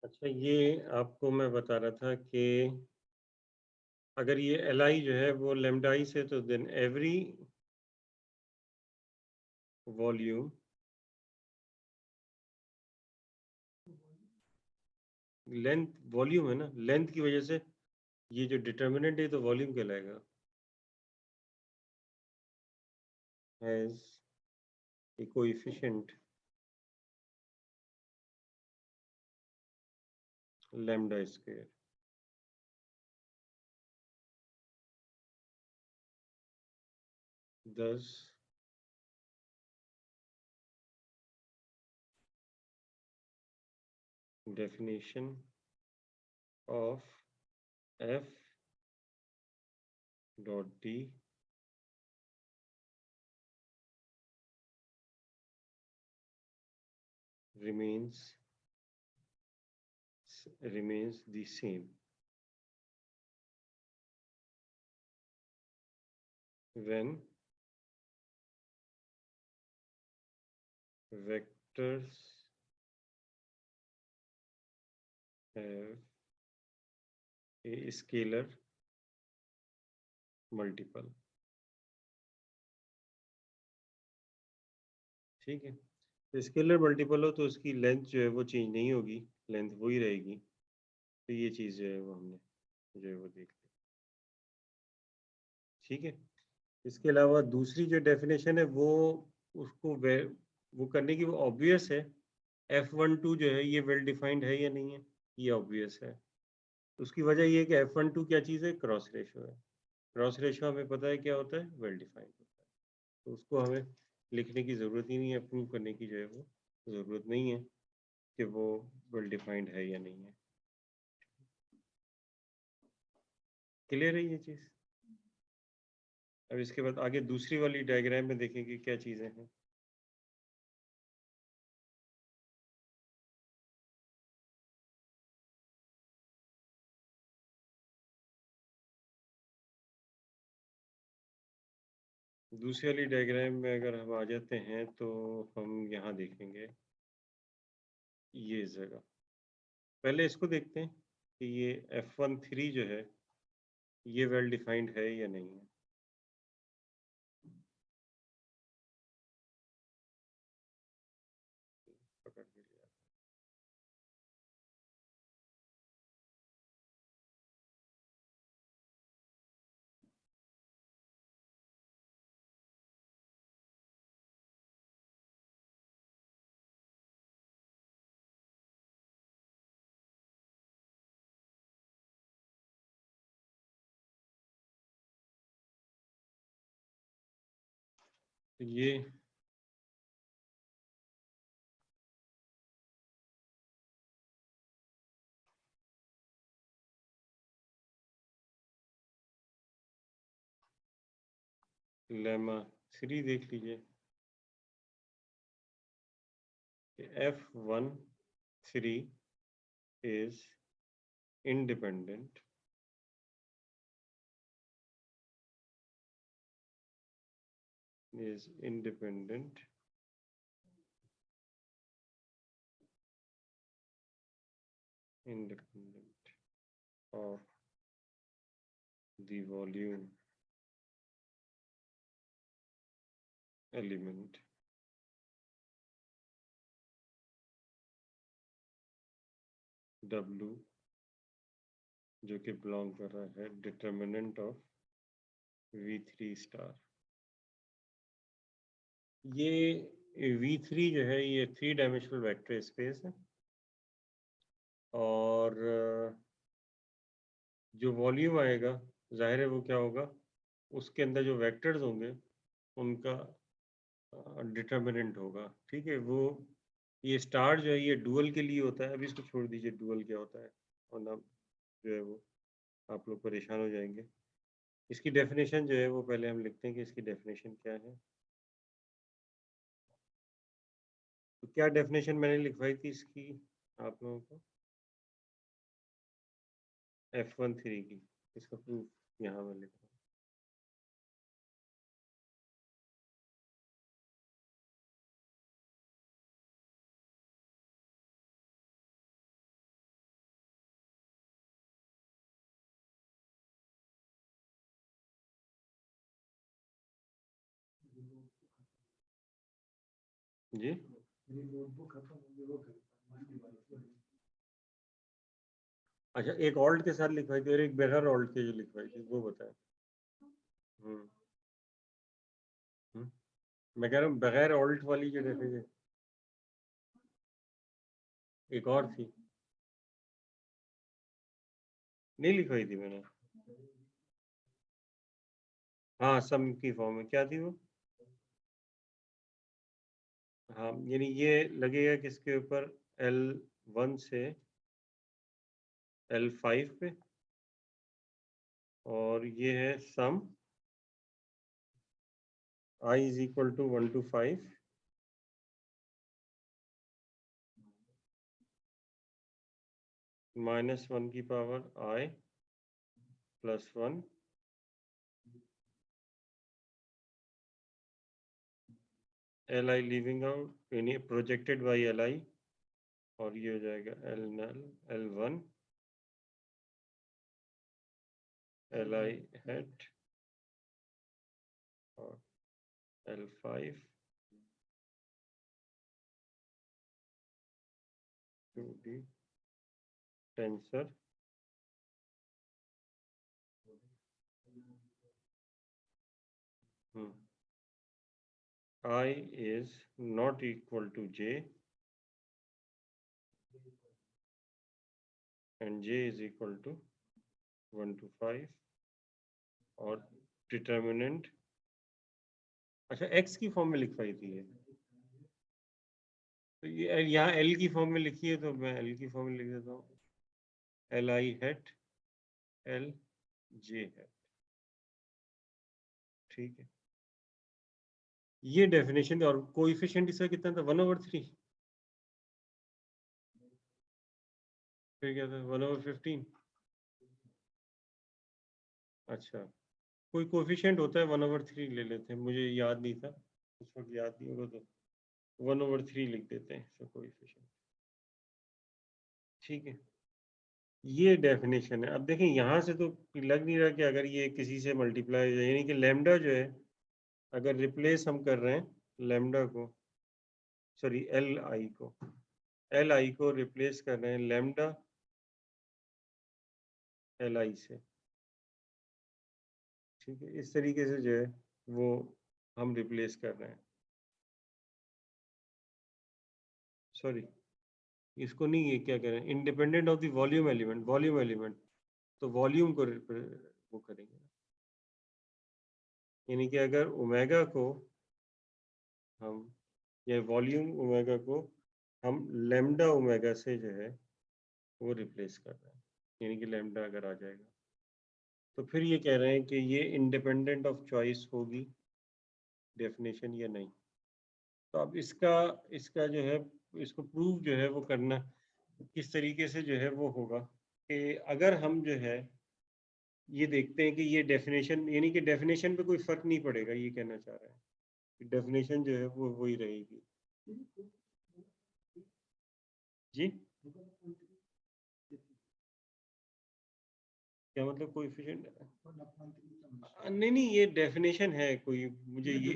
अच्छा, ये आपको मैं बता रहा था कि अगर ये Li जो है वो लैम्ब्डा I से, तो then every volume length, volume है ना, लेंथ की वजह से ये जो डिटर्मिनेंट है तो वॉल्यूम कहलाएगा। Has a coefficient lambda square. Thus, definition of f dot d remains the same when vectors have a scalar multiple। ठीक है, तो स्केलर मल्टीपल हो तो उसकी लेंथ जो है वो चेंज नहीं होगी, लेंथ वही रहेगी। तो ये चीज़ जो है वो हमने जो है वो देख ली। ठीक है, इसके अलावा दूसरी जो डेफिनेशन है वो उसको वो करने की वो ऑब्वियस है। F12 जो है ये वेल डिफाइंड है या नहीं है, ये ऑब्वियस है। उसकी वजह ये है कि F12 क्या चीज़ है, क्रॉस रेशो है। क्रॉस रेशो हमें पता है क्या होता है, वेल डिफाइंड होता है। तो उसको हमें लिखने की ज़रूरत ही नहीं है, प्रूव करने की जो है वो ज़रूरत नहीं है कि वो वेल डिफाइंड है या नहीं है। क्लियर है ये चीज़। अब इसके बाद आगे दूसरी वाली डायग्राम में देखेंगे क्या चीज़ें हैं। दूसरी वाली डायग्राम में अगर हम आ जाते हैं तो हम यहाँ देखेंगे ये जगह। पहले इसको देखते हैं कि ये F13 जो है ये वेल डिफाइंड है या नहीं है। पकड़ के लिया। तो ये लेमा 3 देख लीजिए कि F13 is independent is independent independent of the volume element W जो कि बिलोंग कर रहा है डिटर्मिनेंट ऑफ V3 स्टार। ये V3 जो है ये 3 डायमेंशनल वेक्टर स्पेस है और जो वॉल्यूम आएगा जाहिर है वो क्या होगा, उसके अंदर जो वेक्टर्स होंगे उनका डिटर्मिनेंट होगा। ठीक है, वो ये स्टार जो है ये डुअल के लिए होता है। अभी इसको छोड़ दीजिए डुअल क्या होता है, वरना जो है वो आप लोग परेशान हो जाएंगे। इसकी डेफिनेशन जो है वो पहले हम लिखते हैं कि इसकी डेफिनेशन क्या है। तो क्या डेफिनेशन मैंने लिखवाई थी इसकी आप लोगों को, F13 की। इसका प्रूफ यहाँ मैं लिख रहा हूँ। जी अच्छा, एक ऑल्ट के साथ लिखवाई थी और एक बगैर ऑल्ट के जो लिखवाई थी वो बताएं। हम्म मैं कह रहा हूँ बगैर ऑल्ट वाली जो डेफिनेशन एक और थी, नहीं लिखवाई थी मैंने। हाँ सम की फॉर्म में क्या थी वो? हाँ यानी ये लगेगा किसके ऊपर, L1 से L5 पे, और ये है सम I is equal to 1 to 5 -1 की power I +1 Li leaving out यानी प्रोजेक्टेड बाई Li, और ये हो जाएगा L नल L1 Li हेड और L5 two D tensor I is not equal to J and J is equal to 1 to 5 और determinant अच्छा x की फॉर्म में लिखवाई थी ये, तो ये यहाँ L की फॉर्म में लिखी है तो मैं L की फॉर्म में लिख देता हूँ, Li हेड L J है, ठीक है। ये डेफिनेशन और कोएफिशिएंट इसका कितना था 1/3, फिर क्या था 1/15। अच्छा कोई कोएफिशिएंट होता है 1/3 ले लेते हैं, मुझे याद नहीं था उस वक्त, याद नहीं होगा तो 1/3 लिख देते हैं इसका कोएफिशिएंट, ठीक है। ये डेफिनेशन है। अब देखें यहाँ से तो लग नहीं रहा कि अगर ये किसी से मल्टीप्लाई यानी कि लैम्डा जो है अगर रिप्लेस हम कर रहे हैं लैम्डा को, सॉरी एल आई को रिप्लेस कर रहे हैं लैम्डा एल आई से, ठीक है। इस तरीके से जो है वो हम रिप्लेस कर रहे हैं, सॉरी इसको नहीं, ये क्या कह रहे हैं independent of the volume element, तो वॉल्यूम को वो करेंगे, यानी कि अगर ओमेगा को हम या वॉल्यूम ओमेगा को हम लैम्डा ओमेगा से जो है वो रिप्लेस कर रहे हैं, यानी कि लैम्डा अगर आ जाएगा तो फिर ये कह रहे हैं कि ये इंडिपेंडेंट ऑफ चॉइस होगी डेफिनेशन या नहीं। तो अब इसका इसका जो है इसको प्रूव जो है वो करना किस तरीके से जो है वो होगा कि अगर हम जो है ये देखते हैं कि ये डेफिनेशन यानी कि डेफिनेशन पे कोई फर्क नहीं पड़ेगा, ये कहना चाह रहा है कि डेफिनेशन जो है वो वही रहेगी। जी क्या मतलब कोएफिशिएंट, नहीं नहीं ये डेफिनेशन है कोई, मुझे ये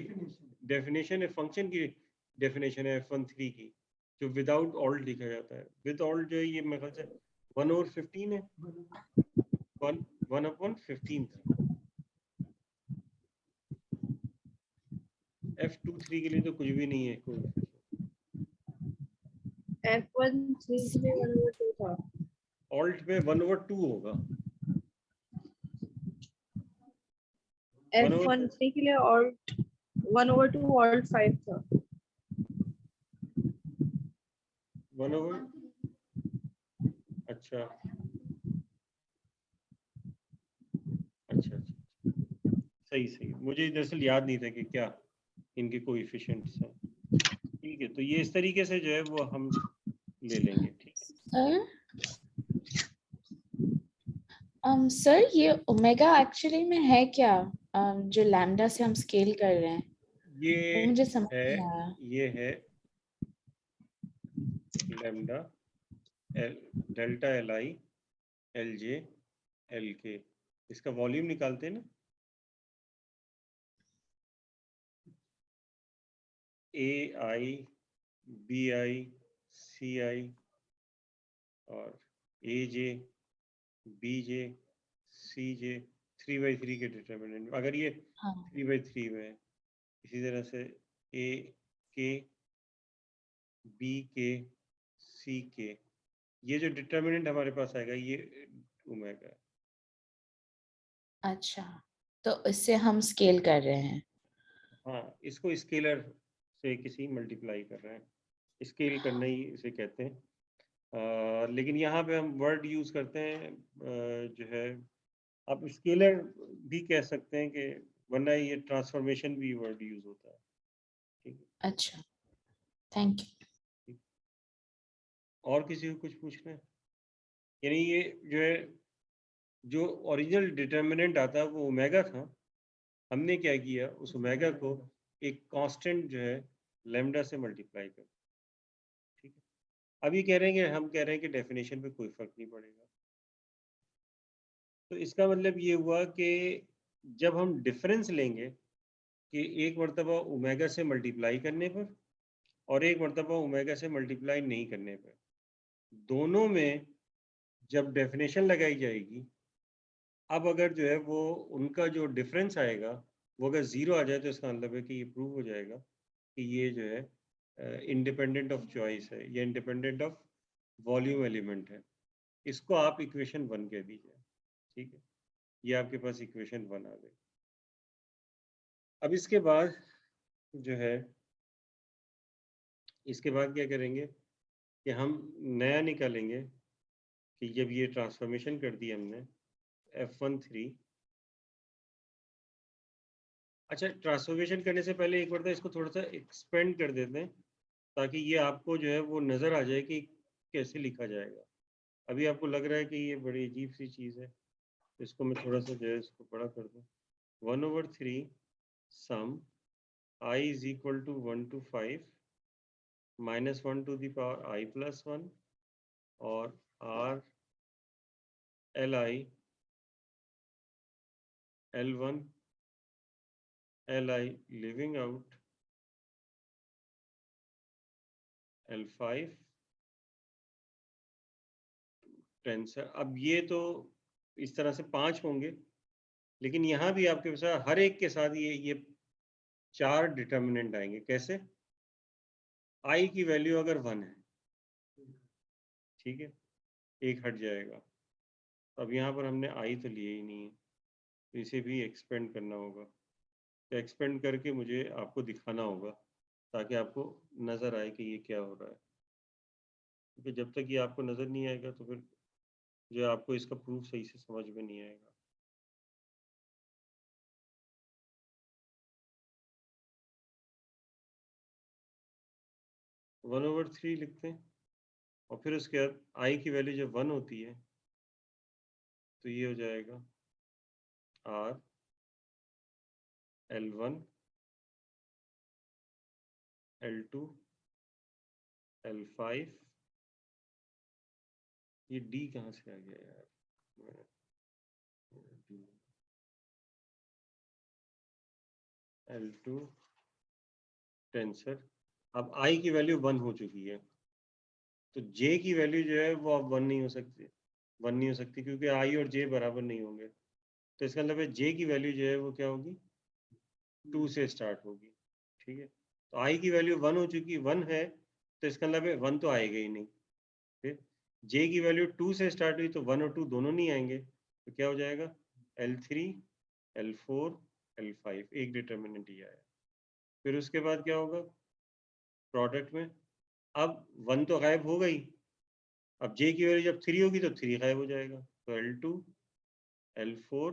डेफिनेशन है फंक्शन की, डेफिनेशन है f1(3) की जो विदाउट ऑल्ट लिखा जाता है, विद ऑल्ट जो है ये मेरे ख्याल से 1/15 है, 1/15 था। f23 के लिए तो कुछ भी नहीं है कोएफिशिएंट, F13 के लिए 1/2 था, ऑल्ट में 1/2 होगा, F13 के लिए और 1/2 और 5 था। 1/, अच्छा अच्छा अच्छा सही सही, मुझे दरअसल याद नहीं था कि क्या इनके कोएफिशिएंट्स हैं, ठीक है। तो ये इस तरीके से जो है वो हम ले लेंगे, ठीक है। सर ये ओमेगा एक्चुअली में है क्या, जो लैम्डा से हम स्केल कर रहे हैं ये वो मुझे समझ है नहीं आया। ये है lambda L delta L I L J L के, इसका वॉल्यूम निकालते हैं ना, ए आई BI CI और AJ BJ CJ 3/3 के डिटर्मिनेंट, अगर ये हाँ 3/3 में है, इसी तरह से AK BK CK, ये जो डिटर्मिनेंट हमारे पास आएगा ये ओमेगा है। अच्छा, तो इससे हम स्केल कर रहे हैं। हाँ, इसको स्केलर से किसी मल्टीप्लाई कर रहे हैं, स्केल करना ही इसे कहते हैं। लेकिन यहाँ पे हम वर्ड यूज करते हैं जो है, आप स्केलर भी कह सकते हैं, कि वरना ये ट्रांसफॉर्मेशन भी वर्ड यूज होता है। ठीक है, अच्छा, थैंक यू। और किसी को कुछ पूछना है? यानी ये जो है, जो ओरिजिनल डिटर्मिनेंट आता है वो ओमेगा था, हमने क्या किया, उस ओमेगा को एक कांस्टेंट जो है लैम्डा से मल्टीप्लाई कर। ठीक है, अब ये कह रहे हैं कि हम कह रहे हैं कि डेफिनेशन पे कोई फर्क नहीं पड़ेगा, तो इसका मतलब ये हुआ कि जब हम डिफरेंस लेंगे कि एक मरतबा ओमेगा से मल्टीप्लाई करने पर और एक मरतबा ओमेगा से मल्टीप्लाई नहीं करने पर, दोनों में जब डेफिनेशन लगाई जाएगी, अब अगर जो है वो उनका जो डिफरेंस आएगा वो अगर ज़ीरो आ जाए, तो इसका मतलब है कि ये प्रूव हो जाएगा कि ये जो है इंडिपेंडेंट ऑफ चॉइस है या इंडिपेंडेंट ऑफ वॉल्यूम एलिमेंट है। इसको आप इक्वेशन 1 कह दीजिए। ठीक है, ये आपके पास इक्वेशन 1 आ गई। अब इसके बाद जो है, इसके बाद क्या करेंगे कि हम नया निकालेंगे कि जब ये ट्रांसफॉर्मेशन कर दी हमने F13। अच्छा, ट्रांसफॉर्मेशन करने से पहले एक बार तो इसको थोड़ा सा एक्सपेंड कर देते हैं, ताकि ये आपको जो है वो नज़र आ जाए कि कैसे लिखा जाएगा। अभी आपको लग रहा है कि ये बड़ी अजीब सी चीज़ है, इसको मैं थोड़ा सा जो है इसको बड़ा कर दूँ। 1/3 सम I is equal to 1 to 5 minus 1 to the power I plus 1 और R Li L1 Li living out L5 tensor. अब ये तो इस तरह से 5 होंगे, लेकिन यहाँ भी आपके पास हर एक के साथ ये 4 डिटर्मिनेंट आएंगे। कैसे? I की वैल्यू अगर 1 है, ठीक है, एक हट जाएगा। अब यहाँ पर हमने I तो लिए ही नहीं है, तो इसे भी एक्सपेंड करना होगा। तो एक्सपेंड करके मुझे आपको दिखाना होगा, ताकि आपको नज़र आए कि ये क्या हो रहा है। क्योंकि जब तक ये आपको नज़र नहीं आएगा, तो फिर जो है आपको इसका प्रूफ सही से समझ में नहीं आएगा। वन ओवर थ्री लिखते हैं, और फिर उसके बाद I की वैल्यू जब 1 होती है, तो ये हो जाएगा R L1 L2 L5। ये D कहाँ से आ गया यार? L2 tensor. अब I की वैल्यू 1 हो चुकी है, तो J की वैल्यू जो है वो अब 1 नहीं हो सकती, 1 नहीं हो सकती, क्योंकि I और J बराबर नहीं होंगे। तो इसका मतलब है J की वैल्यू जो है वो क्या होगी? 2 से स्टार्ट होगी। ठीक है, तो I की वैल्यू 1 हो चुकी, 1 है, तो इसका मतलब है 1 तो आएगा ही नहीं। फिर J की वैल्यू 2 से स्टार्ट हुई, तो 1 और 2 दोनों नहीं आएंगे, तो क्या हो जाएगा? L3 L4 L5, एक डिटर्मिनेंट ही आया। फिर उसके बाद क्या होगा प्रोडक्ट में? अब 1 तो गायब हो गई, अब J की वैल्यू जब 3 होगी तो 3 गायब हो जाएगा, तो L2 L4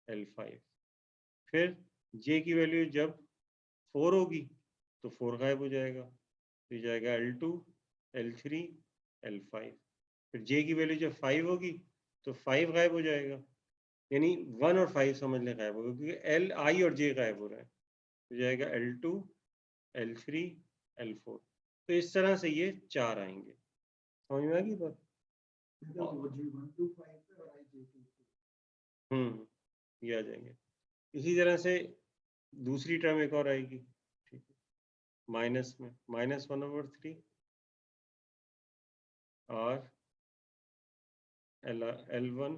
L5। फिर J की वैल्यू जब 4 होगी तो 4 गायब हो जाएगा, तो ये जाएगा L2 L3 L5। फिर J की वैल्यू जब 5 होगी तो 5 गायब हो जाएगा, यानी 1 और 5 समझ लें गायब होगा, क्योंकि L I और J गायब हो रहा है, तो जाएगा L2 L3 L4। तो इस तरह से ये 4 आएंगे। समझ में आ गई बात? ये आ जाएंगे। इसी तरह से दूसरी टर्म एक और आएगी। ठीक है, माइनस में -1/3 और L1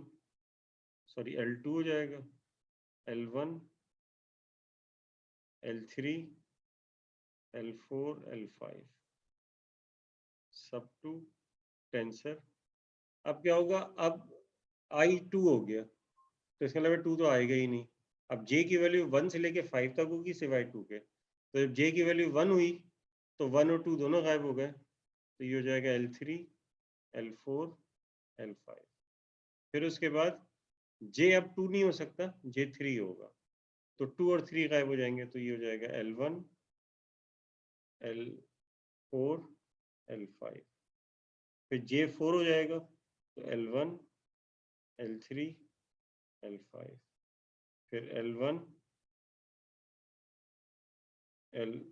सॉरी L2 हो जाएगा, L1 L3 L4 L5 सब टू टेंसर। अब क्या होगा, अब I2 हो गया तो इसका मतलब 2 तो आएगा ही नहीं। अब J की वैल्यू 1 से लेके 5 तक होगी सिवाय 2 के, तो जब J की वैल्यू 1 हुई तो 1 और 2 दोनों गायब हो गए, तो ये हो जाएगा L3 L4 L5। फिर उसके बाद J अब 2 नहीं हो सकता, J 3 होगा, तो 2 और 3 गायब हो जाएंगे, तो ये हो जाएगा L1 L4 L5। फिर J 4 हो जाएगा, तो L1 L3 L5। फिर L1 L3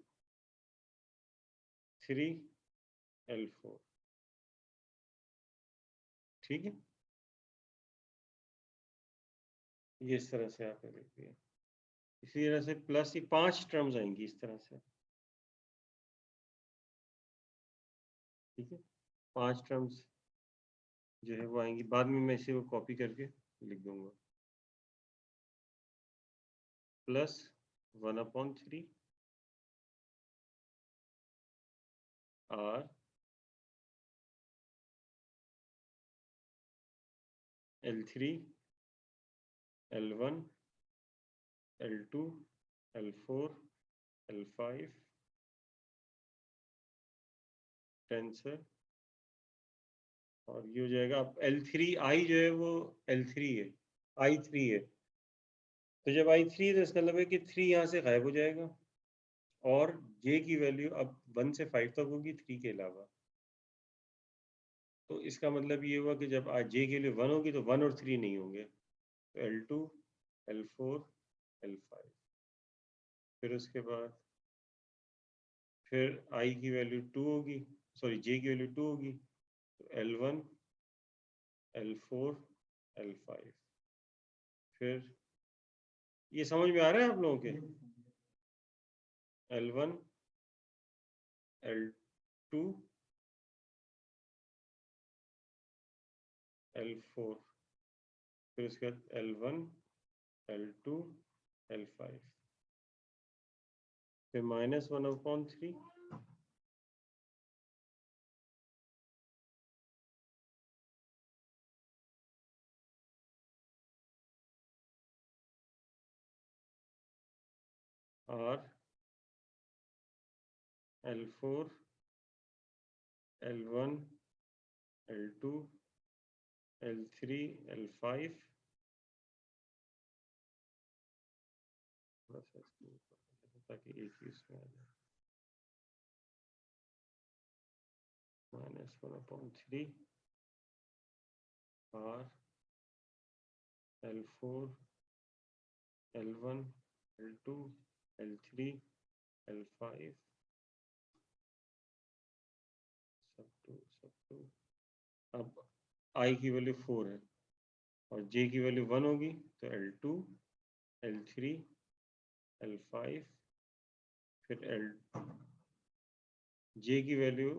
L4। ठीक है, ये इस तरह से आपने लिख दिया। इसी तरह से प्लस ये 5 टर्म्स आएंगी इस तरह से। ठीक है, 5 टर्म्स जो है वो आएंगी, बाद में मैं इसे वो कॉपी करके लिख दूंगा। Plus 1/3 R L3 L1 L2 L4 L5 tensor. और ये हो जाएगा, अब L3 I जो है वो L3 है, I3 है, तो जब I3 तो इसका मतलब है कि 3 यहाँ से गायब हो जाएगा और J की वैल्यू अब 1 से 5 तक होगी 3 के अलावा। तो इसका मतलब ये हुआ कि जब J के लिए 1 होगी तो 1 और 3 नहीं होंगे, तो L2 L4 L5। फिर उसके बाद फिर I की वैल्यू 2 होगी, सॉरी J की वैल्यू 2 होगी, तो L1 L4 L5। फिर ये समझ में आ रहा है आप लोगों के? L1 L2 L4, फिर उसके बाद L1 L2 L5, फिर -1/3 R L4 L1 L2 L3 L5 ताकि एक ही इसमें आ जाए, -1/3 R L4 L1 L2 L3 L5 सब टू। अब I की वैल्यू 4 है और J की वैल्यू 1 होगी, तो L2 L3 L5, फिर J की वैल्यू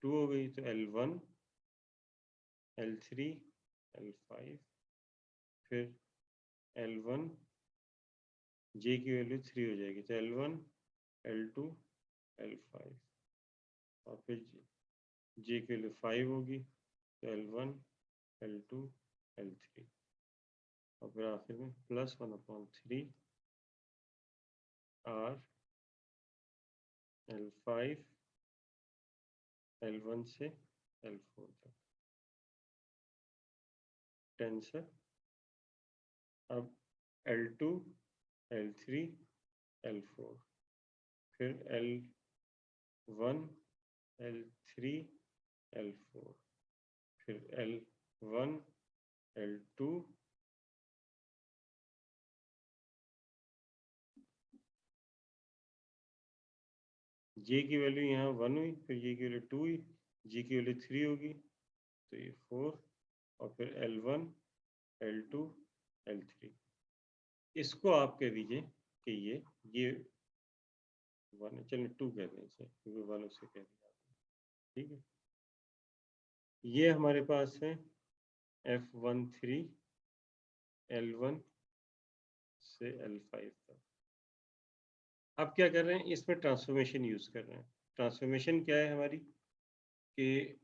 2 हो गई, तो L1 L3 L5, फिर L1 J की वैल्यू 3 हो जाएगी, तो L1 L2 L5, और फिर J की वैल्यू 5 होगी, तो L1 L2 L3, और फिर आखिर में +1/3 R L5 L1 से L4 तक टेंसर। अब L2 L3 L4, फिर L1 L3 L4, फिर L1 L2 J की वैल्यू यहाँ 1 हुई, फिर J की वैल्यू 2 हुई, J की वैल्यू 3 होगी, तो ये 4, और फिर L1 L2 L3। इसको आप कह दीजिए कि ये 1 है, चलिए 2 कह दें इसे क्योंकि 1 उससे कह दिया, ठीक है। ये हमारे पास है F13 L1 से L5 तक। अब क्या कर रहे हैं, इसमें ट्रांसफॉर्मेशन यूज कर रहे हैं। ट्रांसफॉर्मेशन क्या है हमारी कि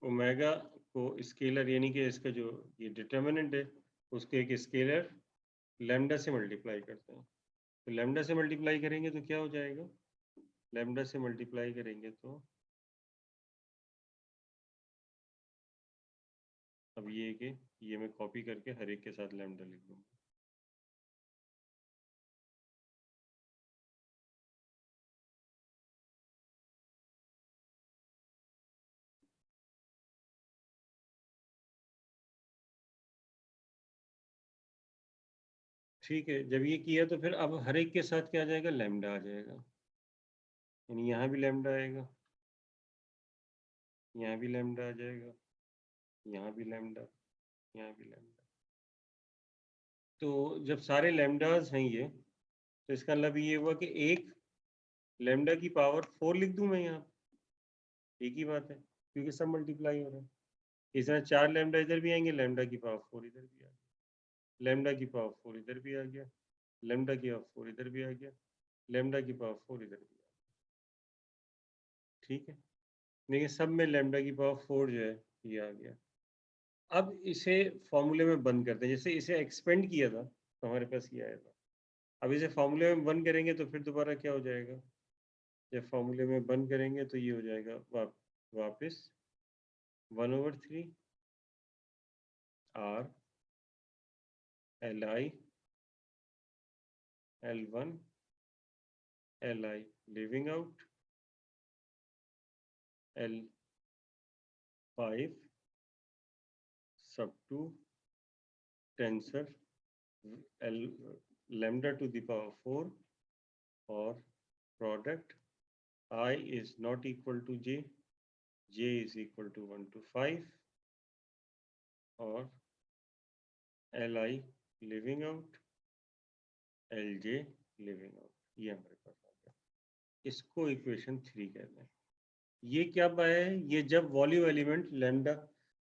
ओमेगा को स्केलर यानी कि इसका जो ये डिटर्मिनेंट है उसको एक स्केलर लैम्डा से मल्टीप्लाई करते हैं। तो लैम्डा से मल्टीप्लाई करेंगे तो क्या हो जाएगा, लैम्डा से मल्टीप्लाई करेंगे तो अब ये कि ये मैं कॉपी करके हर एक के साथ लैम्डा लिख दूंगा। ठीक है, जब ये किया तो फिर अब हर एक के साथ क्या आ जाएगा, लैम्डा आ जाएगा, यानी यहाँ भी लैम्डा आएगा, यहाँ भी लैम्डा आ जाएगा, यहाँ भी लैम्डा, यहाँ भी लैम्डा। तो जब सारे लैम्डास हैं ये, तो इसका मतलब ये हुआ कि एक लैम्डा की पावर 4 लिख दूं मैं यहाँ, एक ही बात है क्योंकि सब मल्टीप्लाई हो रहा है। इस तरह 4 लैम्डा इधर भी आएंगे, लैम्डा की पावर 4 इधर भी आ गया, लैम्डा की पावर 4 इधर भी आ गया, लैम्डा की पावर 4 इधर भी आ गया, लैम्डा की पावर 4 इधर भी आ गया, ठीक है। देखिए सब में लैम्डा की पावर 4 जो है ये आ गया। अब इसे फॉर्मूले में बंद करते हैं, जैसे इसे एक्सपेंड किया था तो हमारे पास ये आया था। अब इसे फॉर्मूले में बंद करेंगे तो फिर दोबारा क्या हो जाएगा, जब फॉर्मूले में बंद करेंगे तो ये हो जाएगा वापस 1/3 R Li L1 Li leaving out L5 sub 2 tensor L lambda to the power 4 or product I is not equal to j, j is equal to 1 to 5 or Li leaving out Lj leaving out, ये हमारे पास आ गया। इसको equation 3 कहते हैं। ये क्या पाया है, ये जब वॉल्यूम एलिमेंट लैम्डा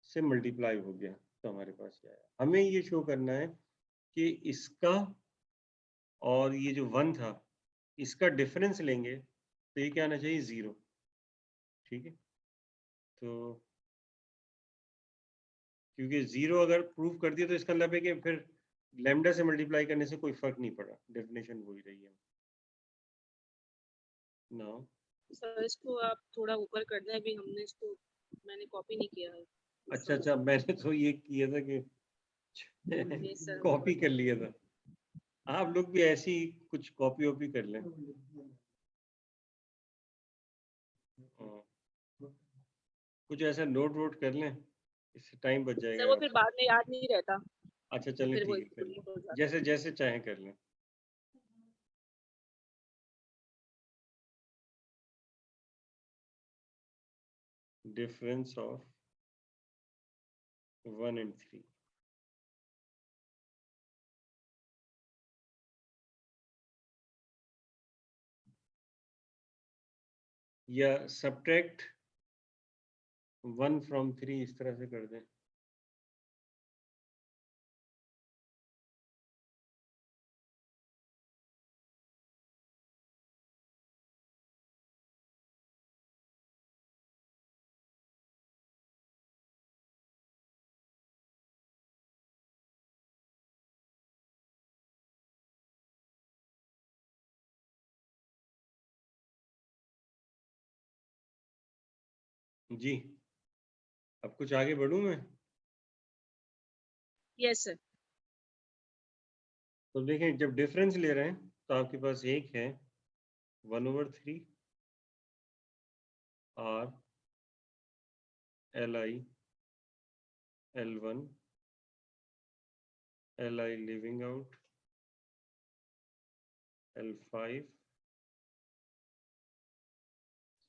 से मल्टीप्लाई हो गया तो हमारे पास क्या आया। हमें ये शो करना है कि इसका और ये जो 1 था इसका डिफरेंस लेंगे तो ये क्या आना चाहिए, 0, ठीक है। तो क्योंकि 0 अगर प्रूव कर दिया तो इसका मतलब है कि फिर लैम्डा से मल्टीप्लाई करने से कोई फर्क नहीं पड़ा, डेफिनेशन वही रही है। नाउ सर इसको आप थोड़ा ऊपर कर दें, अभी हमने इसको मैंने कॉपी नहीं किया है। अच्छा, मैंने तो ये किया था कि Yes, sir. कॉपी कर लिया था। आप लोग भी ऐसी कुछ कॉपी वॉपी कर लें। कुछ ऐसा नोट वोट कर लें, इससे टाइम बच जाएगा। सर वो फिर बाद में याद नहीं रहता। अच्छा चलें, फिर वो ठीक है, कर लें, हो जाता। जैसे जैसे चाहे कर लें। डिफरेंस ऑफ 1 and 3, या सब्ट्रैक्ट 1 from 3 इस तरह से कर दें। जी, अब कुछ आगे बढ़ूं मैं? Yes sir. तो देखें, जब डिफरेंस ले रहे हैं तो आपके पास एक है 1/3 R Li L1 Li leaving out L5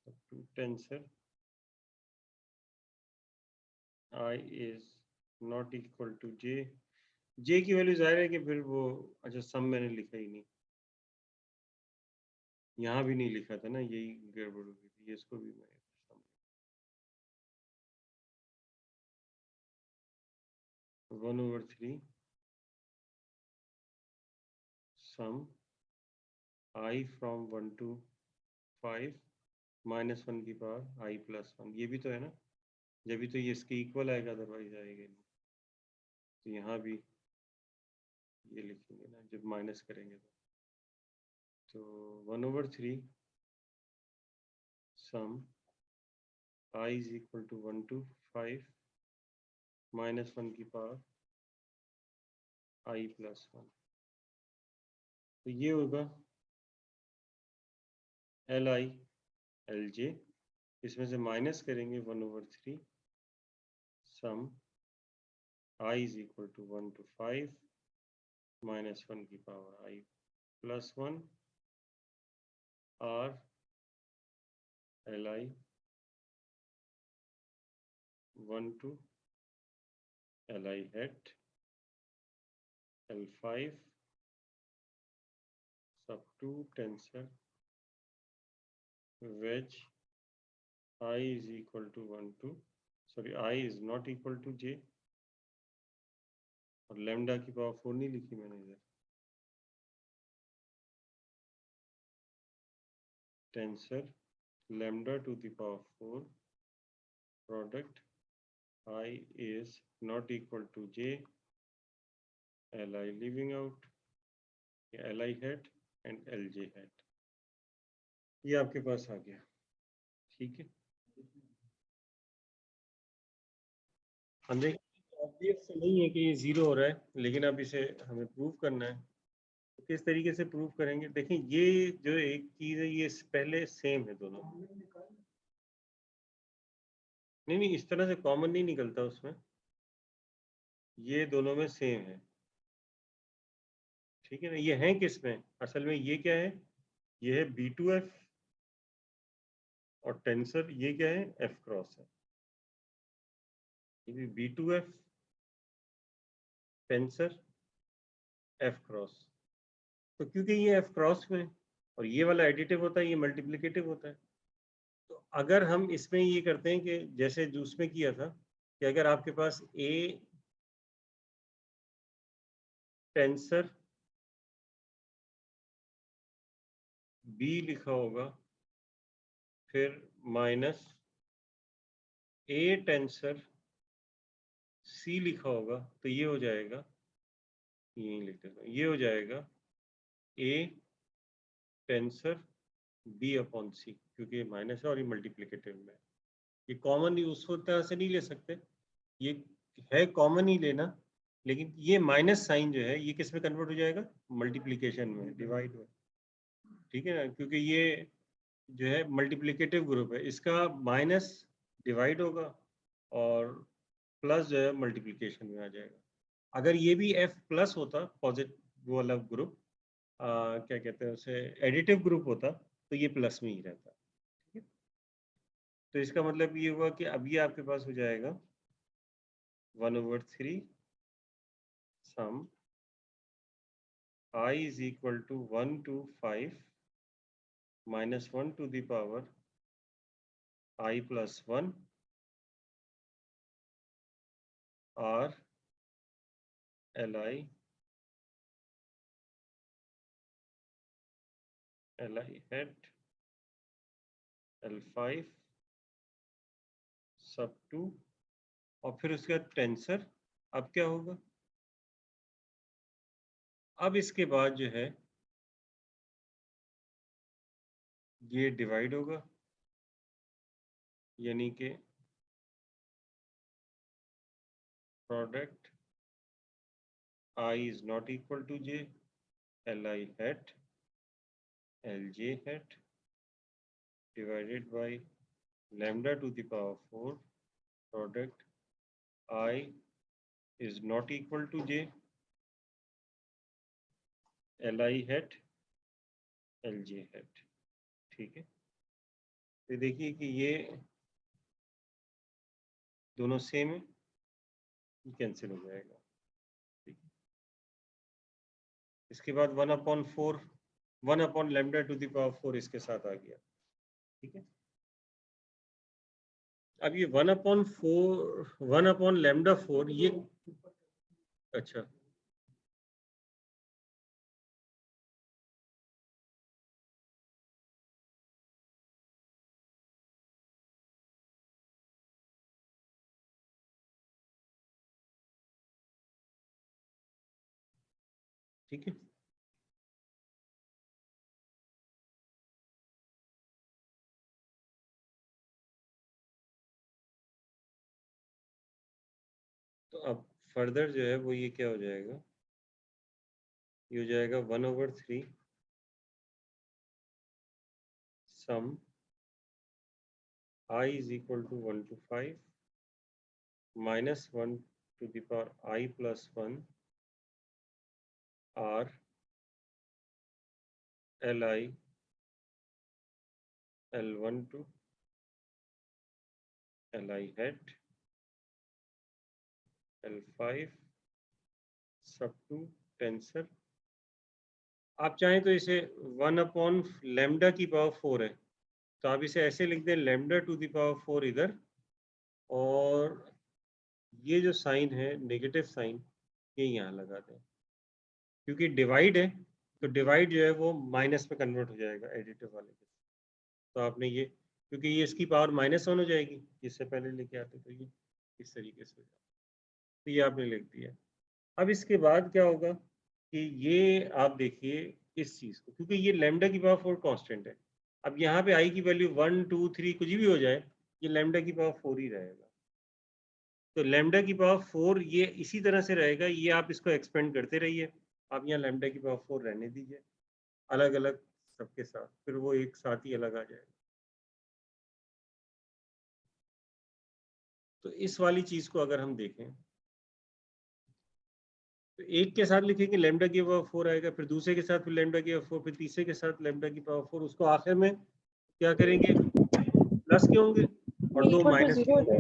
sub 2 tensor I is not equal to j, j की वैल्यू जाहिर है कि फिर वो, अच्छा सम मैंने लिखा ही नहीं, यहाँ भी नहीं लिखा था ना, यही गड़बड़ हो गई थी, इसको भी मैं one over three sum I from 1 to 5 minus 1 की पावर आई प्लस 1, ये भी तो है ना, जब भी तो ये इसके इक्वल आएगा, अदरवाइज आएगा नहीं। तो यहाँ भी ये लिखेंगे ना जब माइनस करेंगे तो 1 over 3 sum I is equal to 1 to 5 minus 1 की पावर आई प्लस 1। तो ये होगा एल आई एल जे, इसमें से माइनस करेंगे 1 over 3 sum I is equal to 1 to 5 minus 1 की power I plus 1 R L I 1 to L I hat L5 sub 2 tensor wedge I is equal to 1 to, sorry, I is not equal to J, और lambda की power 4 नहीं लिखी मैंने इधर, tensor lambda to the power 4 product I is not equal to J, Li leaving out, Li hat and Lj hat, ये आपके पास आ गया। ठीक है, हम देखिए ऑब्वियस तो नहीं है कि ये जीरो हो रहा है, लेकिन अब इसे हमें प्रूव करना है। तो किस तरीके से प्रूव करेंगे, देखें ये जो एक चीज है ये पहले सेम है दोनों, नहीं इस तरह से कॉमन नहीं निकलता उसमें, ये दोनों में सेम है, ठीक है ना। ये है किस में, असल में ये क्या है, ये है B2F और टेंसर ये क्या है, F क्रॉस है, ये भी B2F टेंसर F क्रॉस। तो क्योंकि ये F क्रॉस में और ये वाला एडिटिव होता है, ये मल्टीप्लिकेटिव होता है, तो अगर हम इसमें ये करते हैं कि जैसे जो उसमें किया था कि अगर आपके पास A टेंसर B लिखा होगा, फिर माइनस A टेंसर C लिखा होगा, तो ये हो जाएगा, यही लिख देता हूँ, ये हो जाएगा A tensor B upon C, क्योंकि ये माइनस है और ये मल्टीप्लिकेटिव में, ये कॉमन उस तरह से नहीं ले सकते, ये है कॉमन ही लेना, लेकिन ये माइनस साइन जो है ये किस में कन्वर्ट हो जाएगा, मल्टीप्लिकेशन में, डिवाइड में, ठीक है ना, क्योंकि ये जो है मल्टीप्लिकेटिव ग्रुप है, इसका माइनस डिवाइड होगा और प्लस जो है मल्टीप्लिकेशन में आ जाएगा। अगर ये भी F प्लस होता, पॉजिटिव वाला ग्रुप, क्या कहते हैं उसे, एडिटिव ग्रुप होता, तो ये प्लस में ही रहता, ठीक है। तो इसका मतलब ये हुआ कि अब ये आपके पास हो जाएगा 1 over 3 some I is equal to 1 to 5 minus 1 to the power I plus 1 R Li hat L5 sub 2, और फिर उसका टेंसर। अब क्या होगा, अब इसके बाद जो है ये डिवाइड होगा, यानी कि product I is not equal to J, Li hat Lj hat divided by lambda to the power 4 product I is not equal to J, Li hat Lj hat, ठीक है। तो देखिए कि ये दोनों सेम है, कैंसिल हो जाएगा, ठीक है। इसके बाद 1/4 1/λ⁴ इसके साथ आ गया, ठीक है। अब ये 1/λ⁴ ये अच्छा ठीक है। तो अब फर्दर जो है वो ये क्या हो जाएगा, ये हो जाएगा 1/3 सम I is equal to 1 to 5 minus 1 to the power I plus 1 R Li L1 to Li hat L5 सब टू टेंसर। आप चाहें तो इसे 1/λ की पावर 4 है, तो आप इसे ऐसे लिख दें λ⁴ इधर, और ये जो साइन है नेगेटिव साइन ये यहाँ लगा दें, क्योंकि डिवाइड है तो डिवाइड जो है वो माइनस में कन्वर्ट हो जाएगा एडिटिव वाले के। तो आपने ये, क्योंकि ये इसकी पावर -1 हो जाएगी, इससे पहले लेके आते तो ये इस तरीके से हो जाता, तो ये आपने लिख दिया। अब इसके बाद क्या होगा कि ये आप देखिए इस चीज़ को, क्योंकि ये लैम्डा की पावर 4 कांस्टेंट है। अब यहाँ पे आई की वैल्यू 1 2 3 कुछ भी हो जाए, ये लैम्डा की पावर 4 ही रहेगा। तो लैम्डा की पावर 4 ये इसी तरह से रहेगा, ये आप इसको एक्सपेंड करते रहिए। आप यहाँ लैम्डा की पावर 4 रहने दीजिए अलग अलग सबके साथ, फिर वो एक साथ ही अलग आ जाएगा। तो इस वाली चीज़ को अगर हम देखें तो एक के साथ लिखेंगे लैम्डा की पावर 4 आएगा, फिर दूसरे के साथ फिर लैम्डा की पावर 4, फिर तीसरे के साथ लैम्डा की पावर 4, उसको आखिर में क्या करेंगे, प्लस के होंगे और 2 माइनस के होंगे,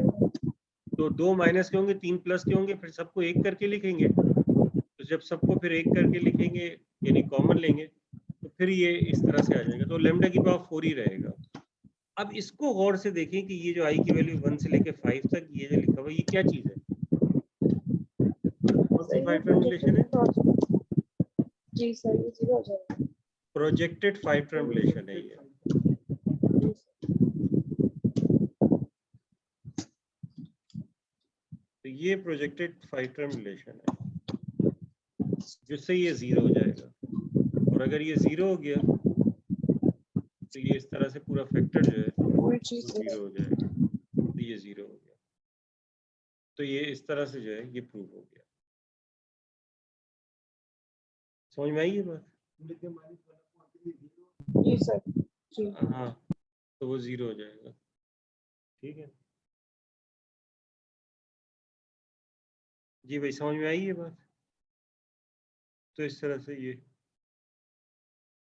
तो 2 माइनस के होंगे, 3 प्लस के होंगे, फिर सबको एक करके लिखेंगे। तो जब सबको फिर एक करके लिखेंगे यानी कॉमन लेंगे तो फिर ये इस तरह से आ जाएगा, तो लैम्डा की पावर 4 ही रहेगा। अब इसको गौर से देखें कि ये जो आई की वैल्यू 1 से लेके 5 तक ये जो लिखा हुआ ये क्या चीज़ है, कौन सी 5 टर्म रिलेशन है? जी सर, ये 0 हो जाएगा। प्रोजेक्टेड 5 टर्म रिलेशन है ये। तो ये प्रोजेक्टेड 5 टर्म रिलेशन है जिससे ये 0 हो जाएगा, और अगर ये 0 हो गया तो ये इस तरह से पूरा फैक्टर जो है वो 0 हो जाएगा, तो ये 0 हो गया। तो ये इस तरह से जो है ये प्रूव हो गया। समझ में आई ये बात? जी सर, जी। हाँ, तो वो 0 हो जाएगा, ठीक है जी भाई, समझ में आई ये बात? तो इस तरह से ये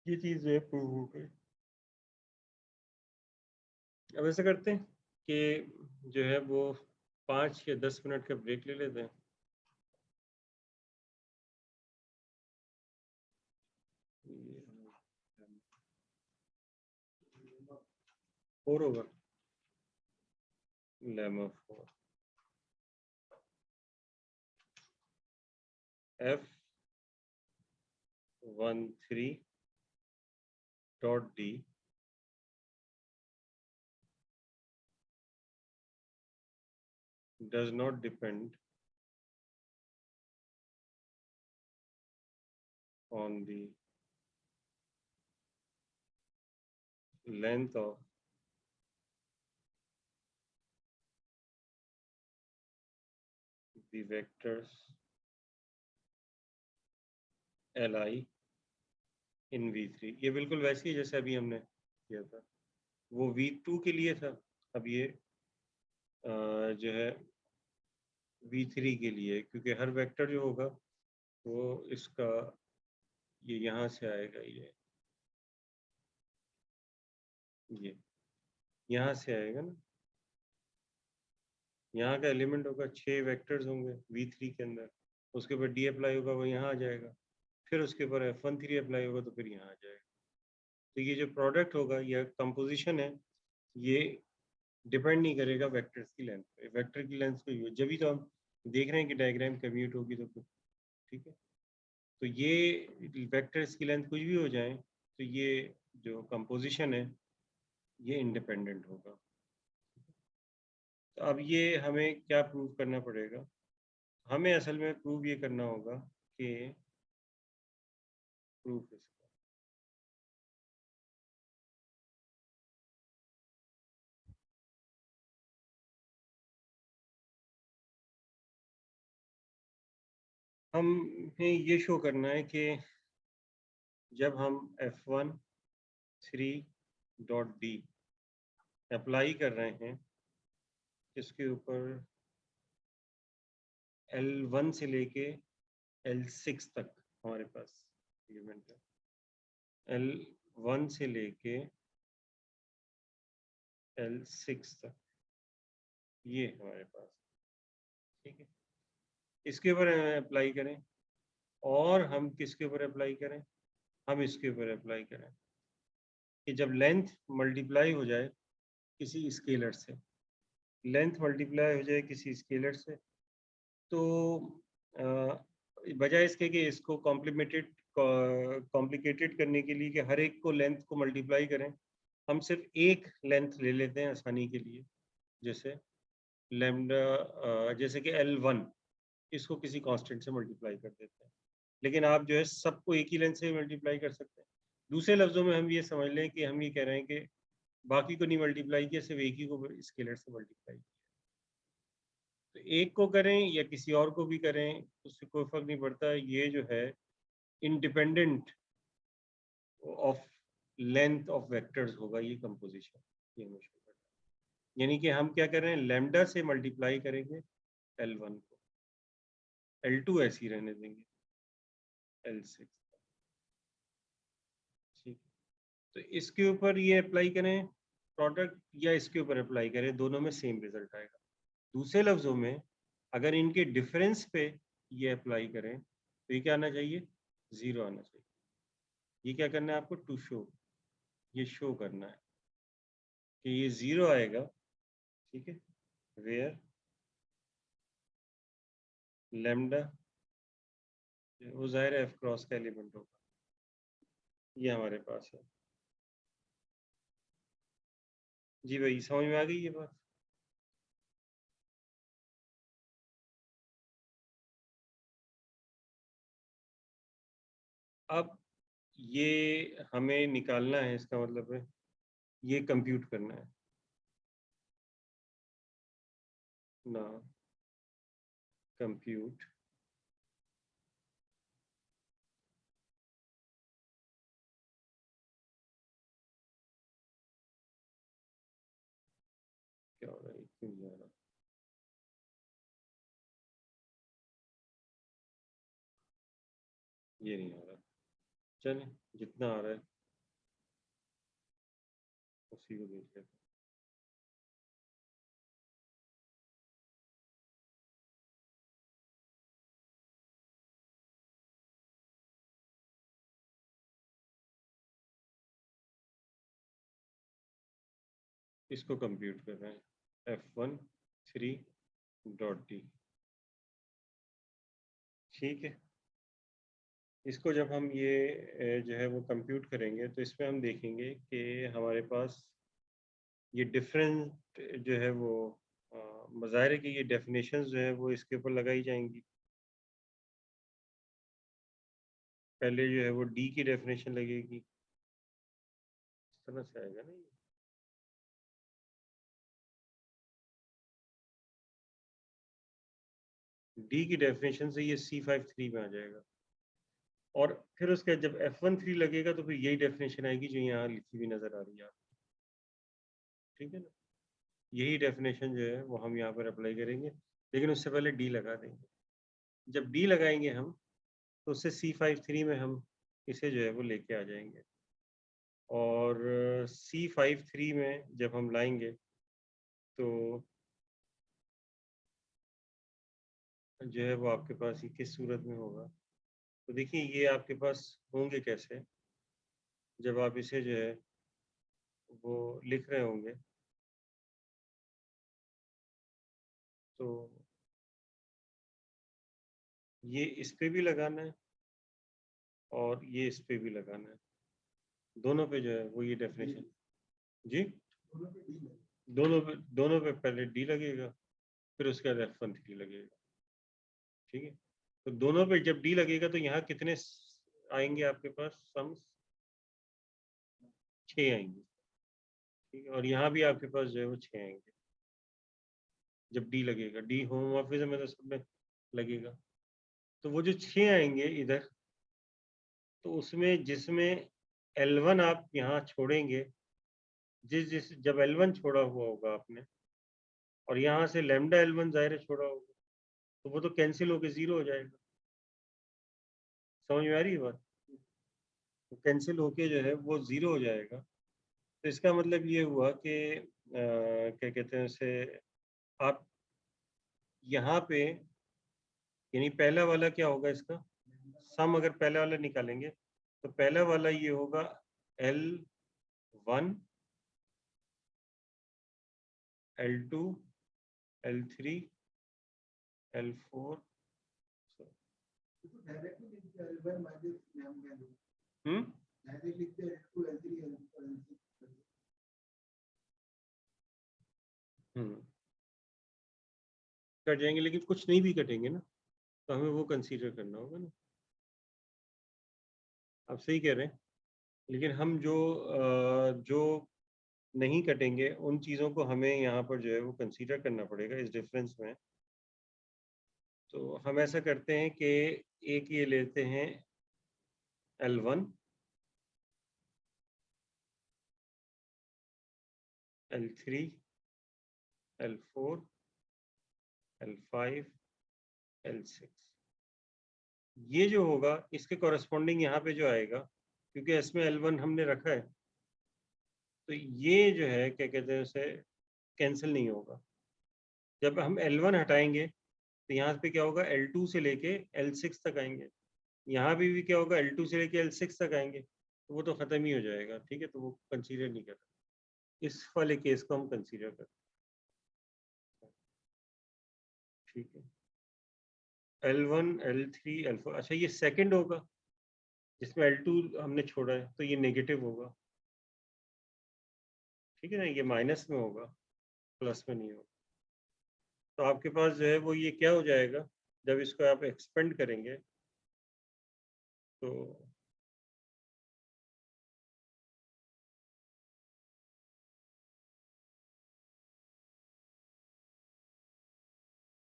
चीज़ जो है प्रूव हो गई। अब ऐसा करते हैं कि जो है वो 5 या 10 मिनट का ब्रेक ले लेते हैं। फोर होगा, lemma 4 F13.D does not depend on the length of the vectors Li in V3। ये बिल्कुल वैसे ही जैसे अभी हमने किया था, वो V2 के लिए था, अब ये जो है V3 के लिए, क्योंकि हर वेक्टर जो होगा वो इसका ये यहाँ से आएगा, ये यहाँ से आएगा ना, यहाँ का एलिमेंट होगा, 6 वेक्टर्स होंगे V3 के अंदर, उसके ऊपर D अप्लाई होगा वो यहाँ आ जाएगा, फिर उसके ऊपर F13 अप्लाई होगा तो फिर यहाँ आ जाएगा। तो ये जो प्रोडक्ट होगा या कंपोजिशन है ये डिपेंड नहीं करेगा वेक्टर्स की लेंथ पे। वेक्टर की लेंथ पे जब भी तो हम देख रहे हैं कि डायग्राम कम्यूट होगी तो कुछ, ठीक है। तो ये वेक्टर्स की लेंथ कुछ भी हो जाए तो ये जो कंपोजिशन है ये इंडिपेंडेंट होगा। तो अब ये हमें क्या प्रूव करना पड़ेगा? हमें असल में प्रूव ये करना होगा कि प्रूफ इसका हमें ये शो करना है कि जब हम F1 3.d अप्लाई कर रहे हैं इसके ऊपर L1 से लेके L6 तक हमारे पास एलिमेंट है। L1 से लेके L6 तक ये हमारे पास, ठीक है। इसके ऊपर अप्लाई करें और हम किसके ऊपर अप्लाई करें? हम इसके ऊपर अप्लाई करें कि जब लेंथ मल्टीप्लाई हो जाए किसी स्केलर से, लेंथ मल्टीप्लाई हो जाए किसी स्केलर से, तो बजाय इसके कि इसको कॉम्प्लिकेटेड करने के लिए कि हर एक को लेंथ को मल्टीप्लाई करें, हम सिर्फ एक लेंथ ले लेते हैं आसानी के लिए। जैसे लैम्डा, जैसे कि L1 इसको किसी कांस्टेंट से मल्टीप्लाई कर देते हैं, लेकिन आप जो है सबको एक ही लेंथ से मल्टीप्लाई कर सकते हैं। दूसरे लफ्जों में हम ये समझ लें कि हम ये कह रहे हैं कि बाकी को नहीं मल्टीप्लाई किया, सिर्फ एक ही को स्केलर से मल्टीप्लाई किया। तो एक को करें या किसी और को भी करें उससे कोई फर्क नहीं पड़ता। ये जो है independent of length of vectors होगा ये कंपोजिशन, ये हमें शो करना है। यानी कि हम क्या कर रहे हैं, लैम्डा से मल्टीप्लाई करेंगे L1 को, L2 ऐसे ही रहने देंगे, L6, ठीक। तो इसके ऊपर ये अप्लाई करें प्रोडक्ट या इसके ऊपर अप्लाई करें, दोनों में सेम रिजल्ट आएगा। दूसरे लफ्जों में अगर इनके डिफरेंस पे ये अप्लाई करें तो ये क्या आना चाहिए? 0 आना चाहिए। ये क्या करना है आपको? टू शो, ये शो करना है कि ये 0 आएगा, ठीक है, वेयर लैम्डा वो जाहिर है F क्रॉस का एलिमेंट होगा, ये हमारे पास है। जी भाई समझ में आ गई ये बात? अब ये हमें निकालना है, इसका मतलब है ये कंप्यूट करना है ना, कंप्यूट क्या हो रहा है, क्यों नहीं आ रहा? ये नहीं आ रहा, चले जितना आ रहा है उसी को देख लेते हैं। इसको कंप्यूट कर रहे हैं F1 3.d, ठीक है। इसको जब हम ये जो है वो कंप्यूट करेंगे तो इसमें हम देखेंगे कि हमारे पास ये डिफरेंट जो है वो मज़ाहिर है कि ये डेफिनेशंस जो है वो इसके ऊपर लगाई जाएंगी। पहले जो है वो डी की डेफिनेशन लगेगी, इस तरह से आएगा ना ये। डी की डेफिनेशन से ये C53 में आ जाएगा, और फिर उसके जब F13 लगेगा तो फिर यही डेफिनेशन आएगी जो यहाँ लिखी हुई नजर आ रही है, ठीक है ना। यही डेफिनेशन जो है वो हम यहाँ पर अप्लाई करेंगे, लेकिन उससे पहले डी लगा देंगे। जब डी लगाएंगे हम तो उससे C53 में हम इसे जो है वो लेके आ जाएंगे, और C53 में जब हम लाएंगे तो जो है वो आपके पास ये किस सूरत में होगा? तो देखिए ये आपके पास होंगे कैसे, जब आप इसे जो है वो लिख रहे होंगे तो ये इस पे भी लगाना है और ये इस पे भी लगाना है, दोनों पे जो है वो ये डेफिनेशन जी, दोनों पे पहले डी लगेगा, फिर उसके बाद F13 लगेगा, ठीक है। तो दोनों पे जब डी लगेगा तो यहाँ कितने आएंगे आपके पास सम्स, 6 आएंगे, ठीक है। और यहाँ भी आपके पास जो है वो 6 आएंगे जब डी लगेगा, डी होमोमॉर्फिज्म में तो सब में लगेगा। तो वो जो 6 आएंगे इधर, तो उसमें जिसमें L1 आप यहाँ छोड़ेंगे, जिस जब L1 छोड़ा हुआ होगा आपने और यहाँ से लैम्डा L1 जाहिर है छोड़ा होगा, तो वो तो कैंसिल होके 0 हो जाएगा। समझ में आ रही है बात? तो कैंसिल होके जो है वो 0 हो जाएगा। तो इसका मतलब ये हुआ कि क्या कहते हैं उसे, आप यहाँ पे यानी पहला वाला क्या होगा इसका सम, अगर पहला वाला निकालेंगे तो पहला वाला ये होगा L1 L2 L3 L4 cut जाएंगे, लेकिन कुछ नहीं भी कटेंगे ना, तो हमें वो कंसीडर करना होगा ना। आप सही कह रहे हैं, लेकिन हम जो नहीं कटेंगे उन चीज़ों को हमें यहाँ पर जो है वो कंसीडर करना पड़ेगा इस डिफरेंस में। तो हम ऐसा करते हैं कि एक ये लेते हैं L1 L3 L4 L5 L6, ये जो होगा इसके कॉरेस्पॉन्डिंग यहाँ पे जो आएगा, क्योंकि इसमें L1 हमने रखा है, तो ये जो है क्या कहते हैं उसे कैंसिल नहीं होगा। जब हम L1 हटाएंगे तो यहाँ पे क्या होगा, L2 से लेके L6 तक आएंगे, यहाँ भी क्या होगा, L2 से लेके L6 तक आएंगे, तो वो तो ख़त्म ही हो जाएगा, ठीक है। तो वो कंसीडर नहीं करता, इस वाले केस को हम कंसीडर करते हैं, ठीक है। L1 L3 L4, अच्छा ये सेकंड होगा जिसमें L2 हमने छोड़ा है, तो ये नेगेटिव होगा, ठीक है ना, ये माइनस में होगा, प्लस में नहीं होगा। तो आपके पास जो है वो ये क्या हो जाएगा, जब इसको आप एक्सपेंड करेंगे तो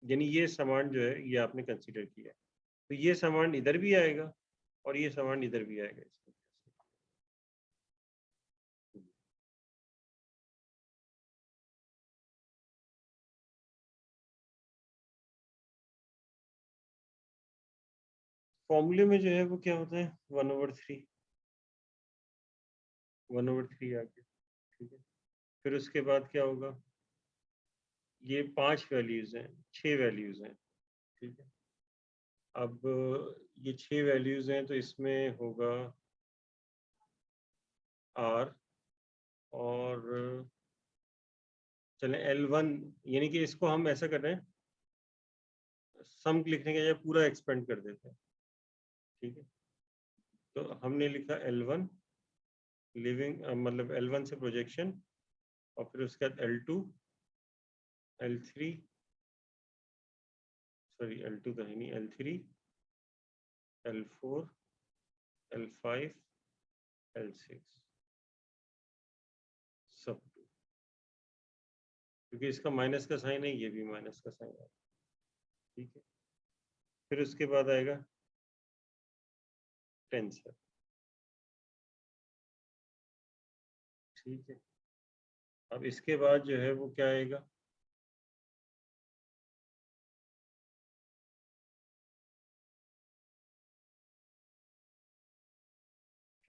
यानी ये सामान जो है ये आपने कंसीडर किया, तो ये सामान इधर भी आएगा और ये सामान इधर भी आएगा इसमें। फॉर्मूले में जो है वो क्या होता है 1/3, 1/3 आ गया, ठीक है। फिर उसके बाद क्या होगा, ये 5 वैल्यूज हैं, 6 वैल्यूज हैं, ठीक है। अब ये 6 वैल्यूज हैं, तो इसमें होगा R और चलें L1, यानी कि इसको हम ऐसा कर रहे हैं, सम लिखने के बजाय पूरा एक्सपेंड कर देते हैं, ठीक है। तो हमने लिखा L1 लिविंग, मतलब L1 से प्रोजेक्शन, और फिर उसके बाद L2 L3, सॉरी L2 तो है नहीं, L3 L4 L5 L6 सब, क्योंकि इसका माइनस का साइन है, ये भी माइनस का साइन है, ठीक है। फिर उसके बाद आएगा टेंसर, ठीक है। अब इसके बाद जो है वो क्या आएगा,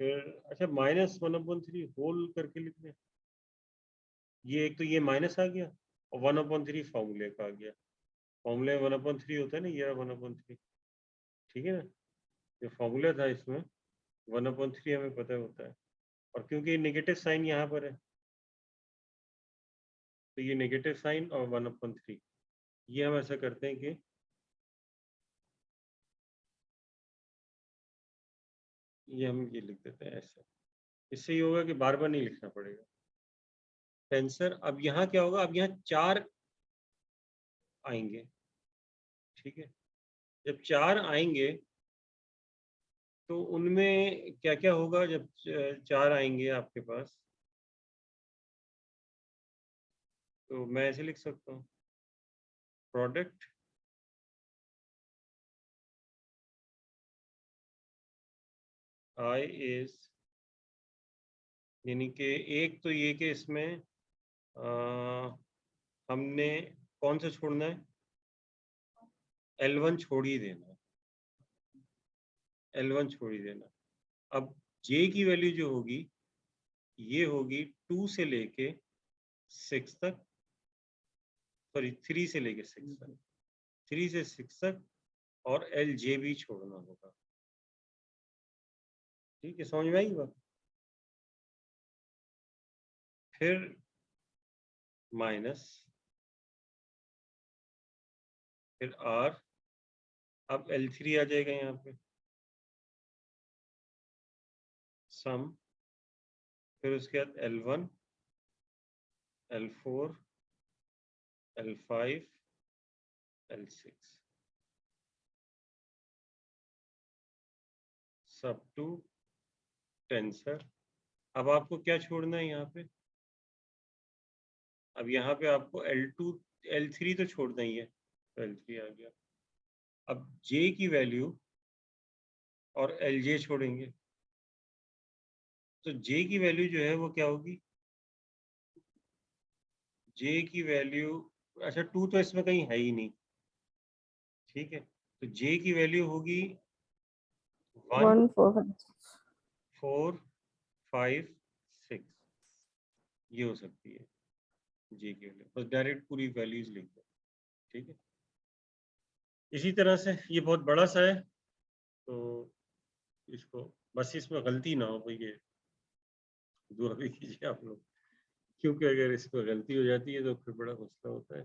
फिर अच्छा -1/3 होल करके लिख दें, ये एक तो ये माइनस आ गया और 1/3 फॉर्मूले का आ गया, फॉर्मूले 1/3 होता है ना, ये 1/3, ठीक है ना। जो फॉर्मूला था इसमें 1/3 हमें पता होता है, और क्योंकि नेगेटिव साइन यहाँ पर है तो ये नेगेटिव साइन और 1/3 ये हम ऐसा करते हैं कि ये हम ये लिख देते हैं ऐसे। इससे ये होगा कि बार बार नहीं लिखना पड़ेगा। टेंसर अब यहाँ क्या होगा, अब यहाँ 4 आएंगे, ठीक है। जब 4 आएंगे तो उनमें क्या क्या होगा, जब 4 आएंगे आपके पास तो मैं ऐसे लिख सकता हूँ प्रोडक्ट आई इज, यानी कि एक तो ये कि इसमें हमने कौन सा छोड़ना है, L1 छोड़ ही देना है, L1 छोड़ ही देना। अब J की वैल्यू जो होगी ये होगी 2 से लेके 6 तक, सॉरी 3 से लेके 6 तक, 3 से 6 तक, और LJ भी छोड़ना होगा। ठीक है, समझ में आई बात। फिर माइनस, फिर R, अब L3 आ जाएगा यहाँ पे, सम, फिर उसके बाद L1, L4, L5, L6, सब टू टेंसर। अब आपको क्या छोड़ना है यहाँ पे, अब यहाँ पे आपको L2 L3 तो छोड़ना ही है, तो L3 आ गया। अब J की वैल्यू और LJ छोड़ेंगे, तो J की वैल्यू जो है वो क्या होगी, J की वैल्यू, अच्छा 2 तो इसमें कहीं है ही नहीं, ठीक है, तो J की वैल्यू होगी 1 4 5 6, ये हो सकती है J की वैल्यू, बस डायरेक्ट पूरी वैल्यूज लिख दो, ठीक है। इसी तरह से ये बहुत बड़ा सा है तो इसको बस इसमें गलती ना हो भाई, ये दुआ भी कीजिए आप लोग, क्योंकि अगर इस पर गलती हो जाती है तो फिर बड़ा मसला होता है।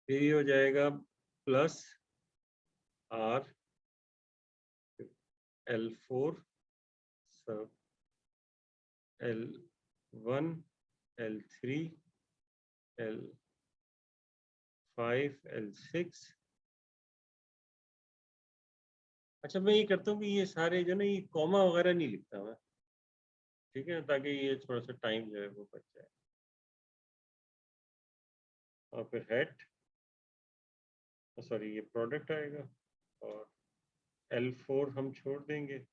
फिर ये हो जाएगा प्लस R L4 सब L1 L3 L5 L6। अच्छा मैं ये करता हूँ कि ये सारे जो ना ये कॉमा वगैरह नहीं लिखता मैं, ठीक है, ताकि ये थोड़ा सा टाइम जो है वो बच जाए। और फिर हेड, सॉरी ये प्रोडक्ट आएगा, और L4 हम छोड़ देंगे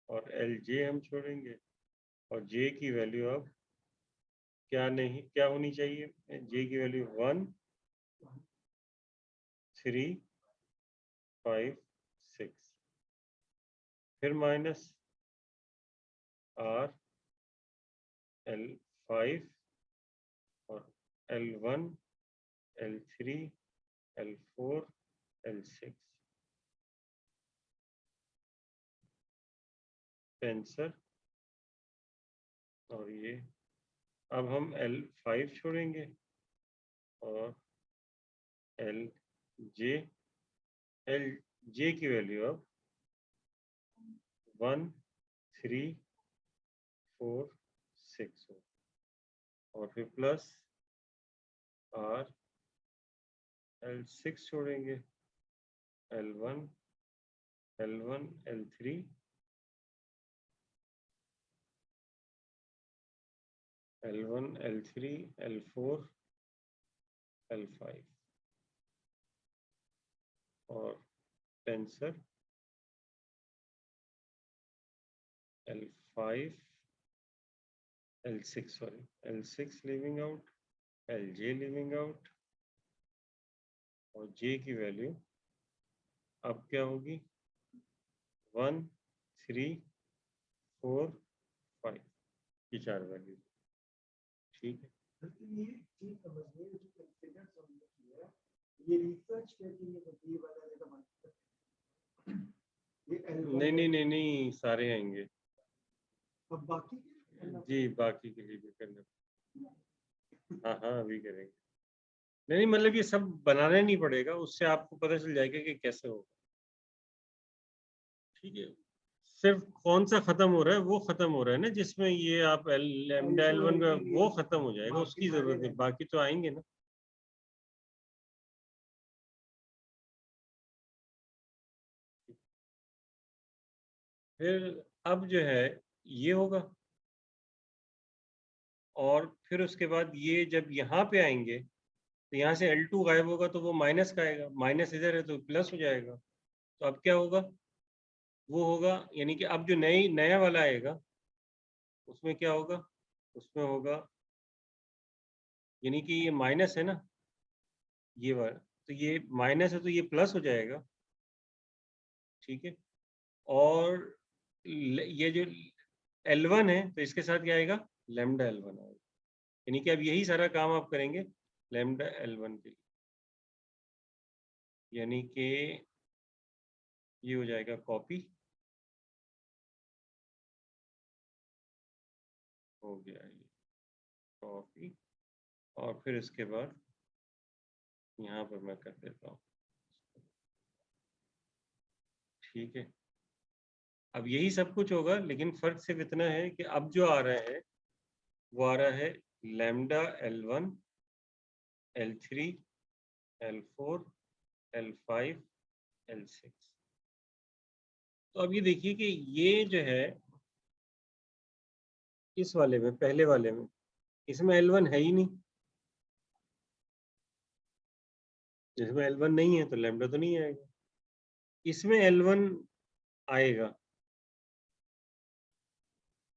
और LJ हम छोड़ेंगे, और J की वैल्यू अब क्या नहीं क्या होनी चाहिए, J की वैल्यू 1 3 5 6, फिर माइनस R L5 और L1 L3 L4 L6 tensor. और ये अब हम L5 छोड़ेंगे और LJ की वैल्यू अब 1 3 4 6 हो, और फिर प्लस R L6 छोड़ेंगे, L1 L3 L1 L3 L4 L5, और tensor L5 L6, sorry L6 leaving out, LJ leaving out, और J की वैल्यू अब क्या होगी 1 3 4 5, ये 4 वैल्यू, ठीक है। लेकिन ये चीज समझिए जो कंसीडर समझ किया ये रिसर्च करके ये बी वाला जगह बन ये L1 नहीं नहीं नहीं नहीं सारे आएंगे, अब बाकी के जी बाकी के लिए भी करना। हाँ हाँ अभी करेंगे। नहीं मतलब ये सब बनाना नहीं पड़ेगा, उससे आपको पता चल जाएगा कि कैसे होगा। ठीक है, सिर्फ कौन सा खत्म हो रहा है, वो खत्म हो रहा है ना जिसमें ये आप लैम्डा L1 का वो खत्म हो जाएगा, उसकी जरूरत है, बाकी तो आएंगे ना। फिर अब जो है ये होगा, और फिर उसके बाद ये जब यहाँ पे आएंगे तो यहाँ से L2 गायब होगा तो वो माइनस का आएगा, माइनस इधर है तो प्लस हो जाएगा। तो अब क्या होगा, वो होगा यानी कि अब जो नया वाला आएगा उसमें क्या होगा, उसमें होगा यानी कि ये माइनस है ना, ये वाला, तो ये माइनस है तो ये प्लस हो जाएगा। ठीक है, और ये जो L1 है तो इसके साथ क्या आएगा, लैम्डा L1 आएगा, यानी कि अब यही सारा काम आप करेंगे लैम्डा L1 के लिए, यानी कि ये हो जाएगा कॉपी, हो गया ये कॉपी, और फिर इसके बाद यहाँ पर मैं कर देता हूँ। ठीक है, अब यही सब कुछ होगा, लेकिन फर्क सिर्फ इतना है कि अब जो आ रहा है वो आ रहा है lambda L1, L3, L4, L5, L6। तो अब ये देखिए कि ये जो है इस वाले में, पहले वाले में, इसमें L1 है ही नहीं, जिसमें L1 नहीं है तो लैम्डा तो नहीं आएगा, इसमें L1 आएगा।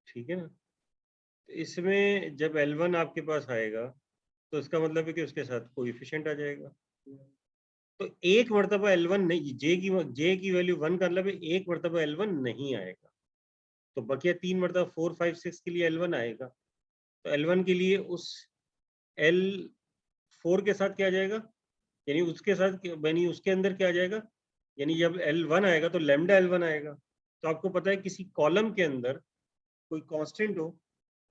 ठीक है ना, तो इसमें जब L1 आपके पास आएगा तो इसका मतलब है कि उसके साथ कोएफिशिएंट आ जाएगा। तो एक मर्तबा L1 नहीं, जे की वैल्यू 1 का मतलब है एक मर्तबा L1 नहीं आएगा, तो बकिया 3 मर्तबा 4, 5, 6 के लिए L1 आएगा। तो L1 के लिए उस L4 के साथ क्या आ जाएगा, यानी उसके साथ यानी उसके अंदर क्या आ जाएगा, यानी जब L1 आएगा तो लैम्डा L1 आएगा। तो आपको पता है किसी कॉलम के अंदर कोई कांस्टेंट हो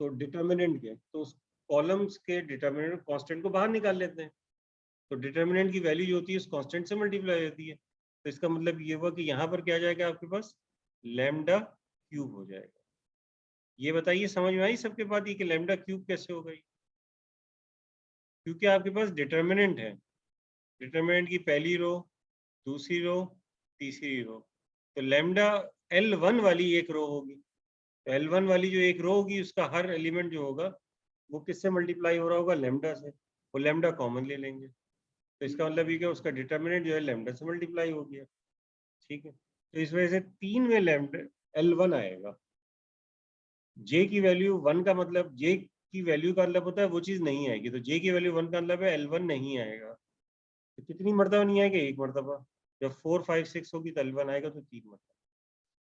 तो डिटर्मिनेंट के, तो उस कॉलम्स के डिटर्मिनेंट कांस्टेंट को बाहर निकाल लेते हैं, तो डिटर्मिनेंट की वैल्यू जो होती है उस कांस्टेंट से मल्टीप्लाई होती है। तो इसका मतलब ये हुआ कि यहाँ पर क्या आ जाएगा आपके पास, लैम्डा क्यूब हो जाएगा। ये बताइए समझ में आई सबके बात, ये कि लैम्डा क्यूब कैसे हो गई, क्योंकि आपके पास डिटर्मिनेंट है, डिटर्मिनेंट की पहली रो, दूसरी रो, तीसरी रो, तो लैम्डा L1 वाली एक रो होगी, तो L1 वाली जो एक रो होगी उसका हर एलिमेंट जो होगा वो किससे मल्टीप्लाई हो रहा होगा, लैम्डा से, वो लैम्डा कॉमन ले लेंगे, तो इसका मतलब ये कि उसका डिटर्मिनेंट जो है लैम्डा से मल्टीप्लाई हो गया। ठीक है, तो इस वजह से 3 में लैम्डा L1 आएगा। जे की वैल्यू 1 का मतलब, जे की वैल्यू का मतलब होता है वो चीज नहीं आएगी, तो जे की वैल्यू 1 का मतलब है L1 नहीं आएगा। तो कितनी मरतबा नहीं आएगा, एक मरतबा, जब 4, 5, 6 होगी तो L1 आएगा, तो 3 मरतबा।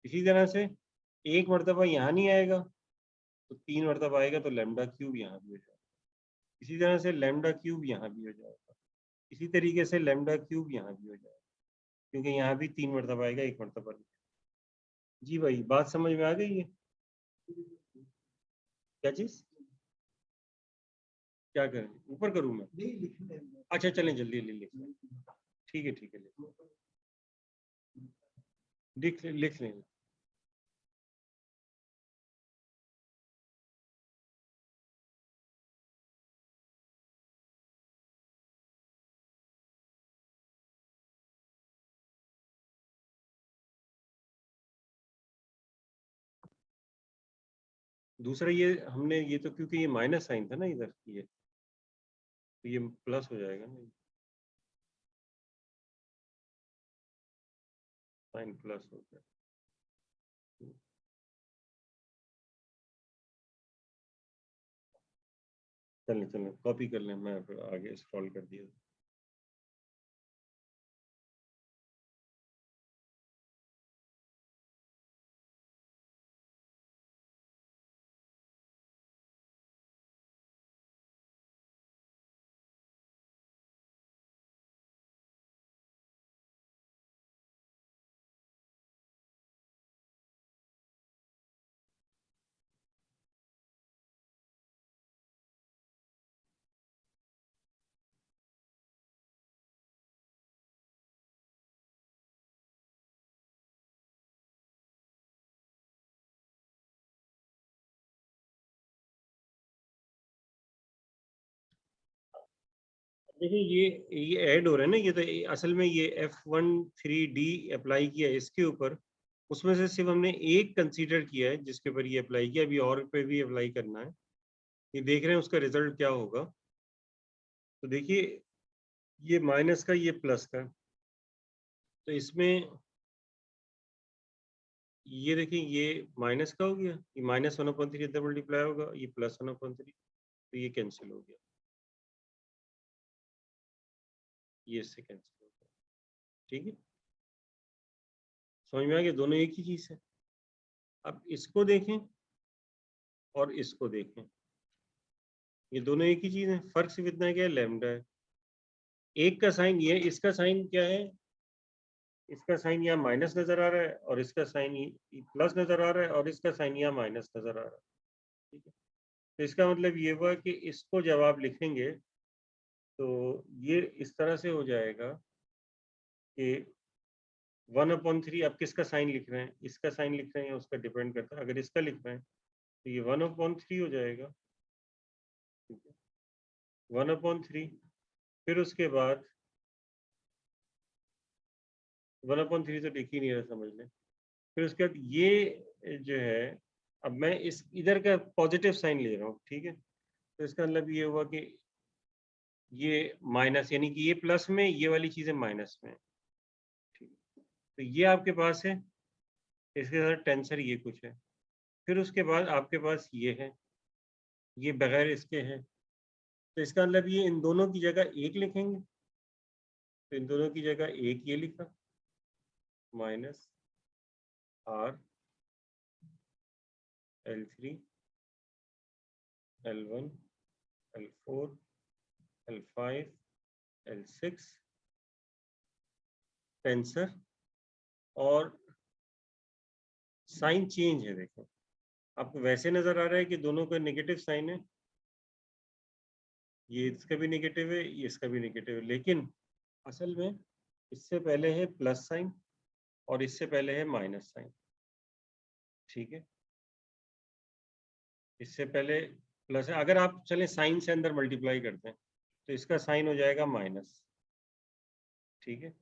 इसी तरह से एक मरतबा यहाँ नहीं आएगा तो 3 मरतबा आएगा, तो लैम्डा क्यूब यहाँ भी हो जाएगा। इसी तरह से लैम्डा क्यूब यहाँ भी हो जाएगा, इसी तरीके से लैम्डा क्यूब यहाँ भी हो जाएगा, क्योंकि यहाँ भी 3 मरतबा आएगा, एक मरतबा नहीं। जी भाई बात समझ में आ गई है, क्या चीज, क्या करें, ऊपर करूँ मैं, नहीं लिखने में। अच्छा चलें जल्दी जल्दी लिख लें, ठीक है ठीक है, लिख लें। दूसरा ये हमने ये तो क्योंकि ये माइनस साइन था ना इधर, ये तो ये प्लस हो जाएगा ना, साइन प्लस हो गया। चलें चलें कॉपी कर लें, मैं आगे स्क्रॉल कर दिया। देखिए ये ऐड हो रहा है ना, ये तो असल में ये F13D अप्लाई किया है इसके ऊपर, उसमें से सिर्फ हमने एक कंसीडर किया है जिसके ऊपर ये अप्लाई किया, अभी और पे भी अप्लाई करना है। ये देख रहे हैं उसका रिजल्ट क्या होगा। तो देखिए ये माइनस का, ये प्लस का, तो इसमें ये देखिए ये माइनस का हो गया, ये -1/3 इधर मल्टीप्लाई होगा, ये +1/3, तो ये कैंसिल हो गया, ये इससे कैंसिल हो गया। ठीक है, समझ में आ गया, दोनों एक ही चीज है। अब इसको देखें और इसको देखें, ये दोनों एक ही चीज है, फर्क सिर्फ इतना है क्या है, लैम्डा है। एक का साइन ये, इसका साइन क्या है, इसका साइन यहाँ माइनस नजर आ रहा है, और इसका साइन प्लस नजर आ रहा है, और इसका साइन यहाँ माइनस नजर आ रहा है। ठीक है, तो इसका मतलब ये हुआ कि इसको जब आप लिखेंगे तो ये इस तरह से हो जाएगा कि 1/3, आप किसका साइन लिख रहे हैं, इसका साइन लिख रहे हैं या उसका, डिपेंड करता है। अगर इसका लिख रहे हैं तो ये 1/3 हो जाएगा। ठीक है, 1/3, फिर उसके बाद 1/3 तो लिख ही नहीं रहा, समझ लें। फिर उसके बाद ये जो है, अब मैं इस इधर का पॉजिटिव साइन ले रहा हूँ। ठीक है, तो इसका मतलब ये हुआ कि ये माइनस, यानी कि ये प्लस में, ये वाली चीजें माइनस में। ठीक है, तो ये आपके पास है, इसके साथ टेंसर ये कुछ है। फिर उसके बाद आपके पास ये है, ये बगैर इसके है, तो इसका मतलब ये इन दोनों की जगह एक लिखेंगे, तो इन दोनों की जगह एक ये लिखा, minus R L3 L1 L4 L5 L6 tensor, और साइन चेंज है। देखो आपको वैसे नजर आ रहा है कि दोनों का नेगेटिव साइन है, ये इसका भी नेगेटिव है, ये इसका भी नेगेटिव है, लेकिन असल में इससे पहले है प्लस साइन और इससे पहले है माइनस साइन। ठीक है, इससे पहले प्लस है, अगर आप चले साइन से अंदर मल्टीप्लाई करते हैं तो इसका साइन हो जाएगा माइनस। ठीक है,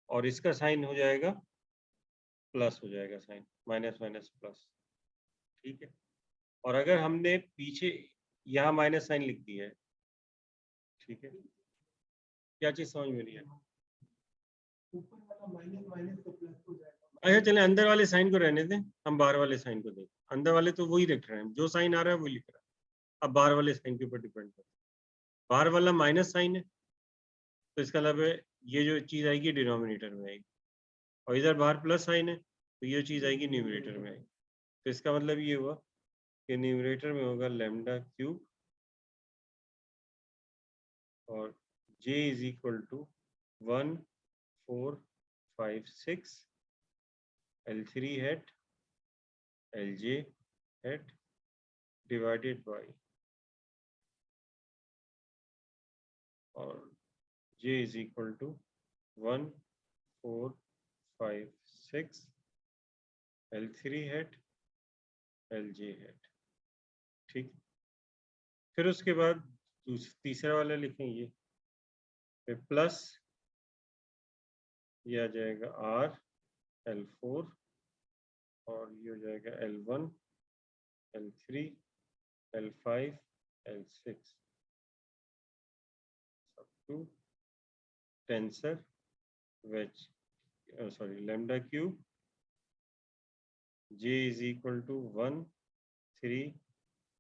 और इसका साइन हो जाएगा प्लस, हो जाएगा साइन, माइनस माइनस प्लस। ठीक है, और अगर हमने पीछे यहाँ माइनस साइन लिख दिया है, ठीक है, क्या चीज समझ में नहीं है? ऊपर वाला माइनस माइनस तो प्लस हो जाएगा। अच्छा चले अंदर वाले साइन को रहने दें, हम बाहर वाले साइन को देखें। अंदर वाले तो वही लिख रहे हैं, जो साइन आ रहा है वही लिख रहा है, अब बाहर वाले साइन के ऊपर डिपेंड करता है। बाहर वाला माइनस साइन है, तो इसका मतलब है ये जो चीज आएगी डिनोमिनेटर में आएगी, और इधर बाहर प्लस साइन है तो ये चीज आएगी न्यूमरेटर में आएगी। तो इसका मतलब ये हुआ कि न्यूमरेटर में होगा लैम्डा क्यूब, और j is equal to 1 4 5 6 L3 hat Lj hat divided by, और j is equal to 1 4 5 6 L3 hat Lj hat. ठीक, फिर उसके बाद तीसरा वाला लिखेंगे, फिर प्लस ये आ जाएगा R L4, और ये हो जाएगा L1 L3 L5 L6 सब two tensor which sorry lambda cube j is equal to 1 3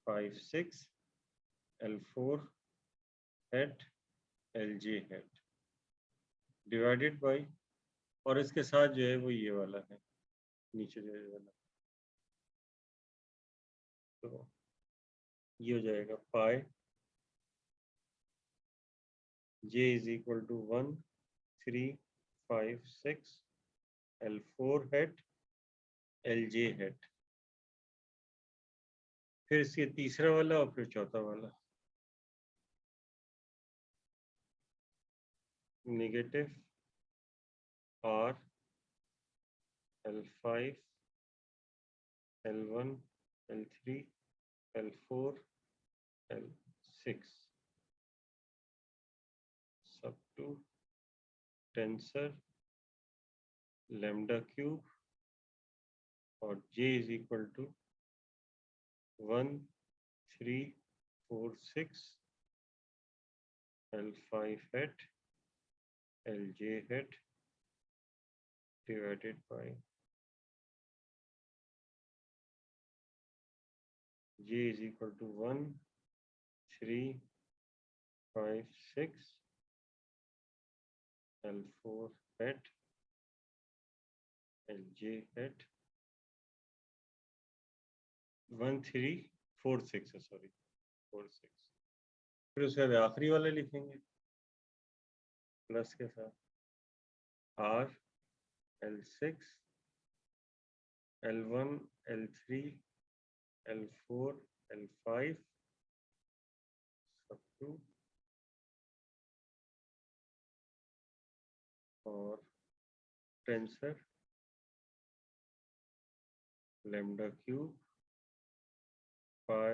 5 6 L4 hat Lj hat divided by, और इसके साथ जो है वो ये वाला है नीचे जो है वाला, तो ये हो जाएगा pi j is equal to 1 3 5 6 L4 hat Lj hat. फिर इसके तीसरा वाला और फिर चौथा वाला, negative R L5 L1 L3 L4 L6 two tensor lambda cube और j is equal to 1346 L5 hat LJ hat divided by j is equal to 1356 L4 hat LJ hat 1346 है, सॉरी 46। फिर उसके बाद आखिरी वाला लिखेंगे प्लस के साथ R L6 L1 L3 L4 L5 सब टू और tensor lambda cube by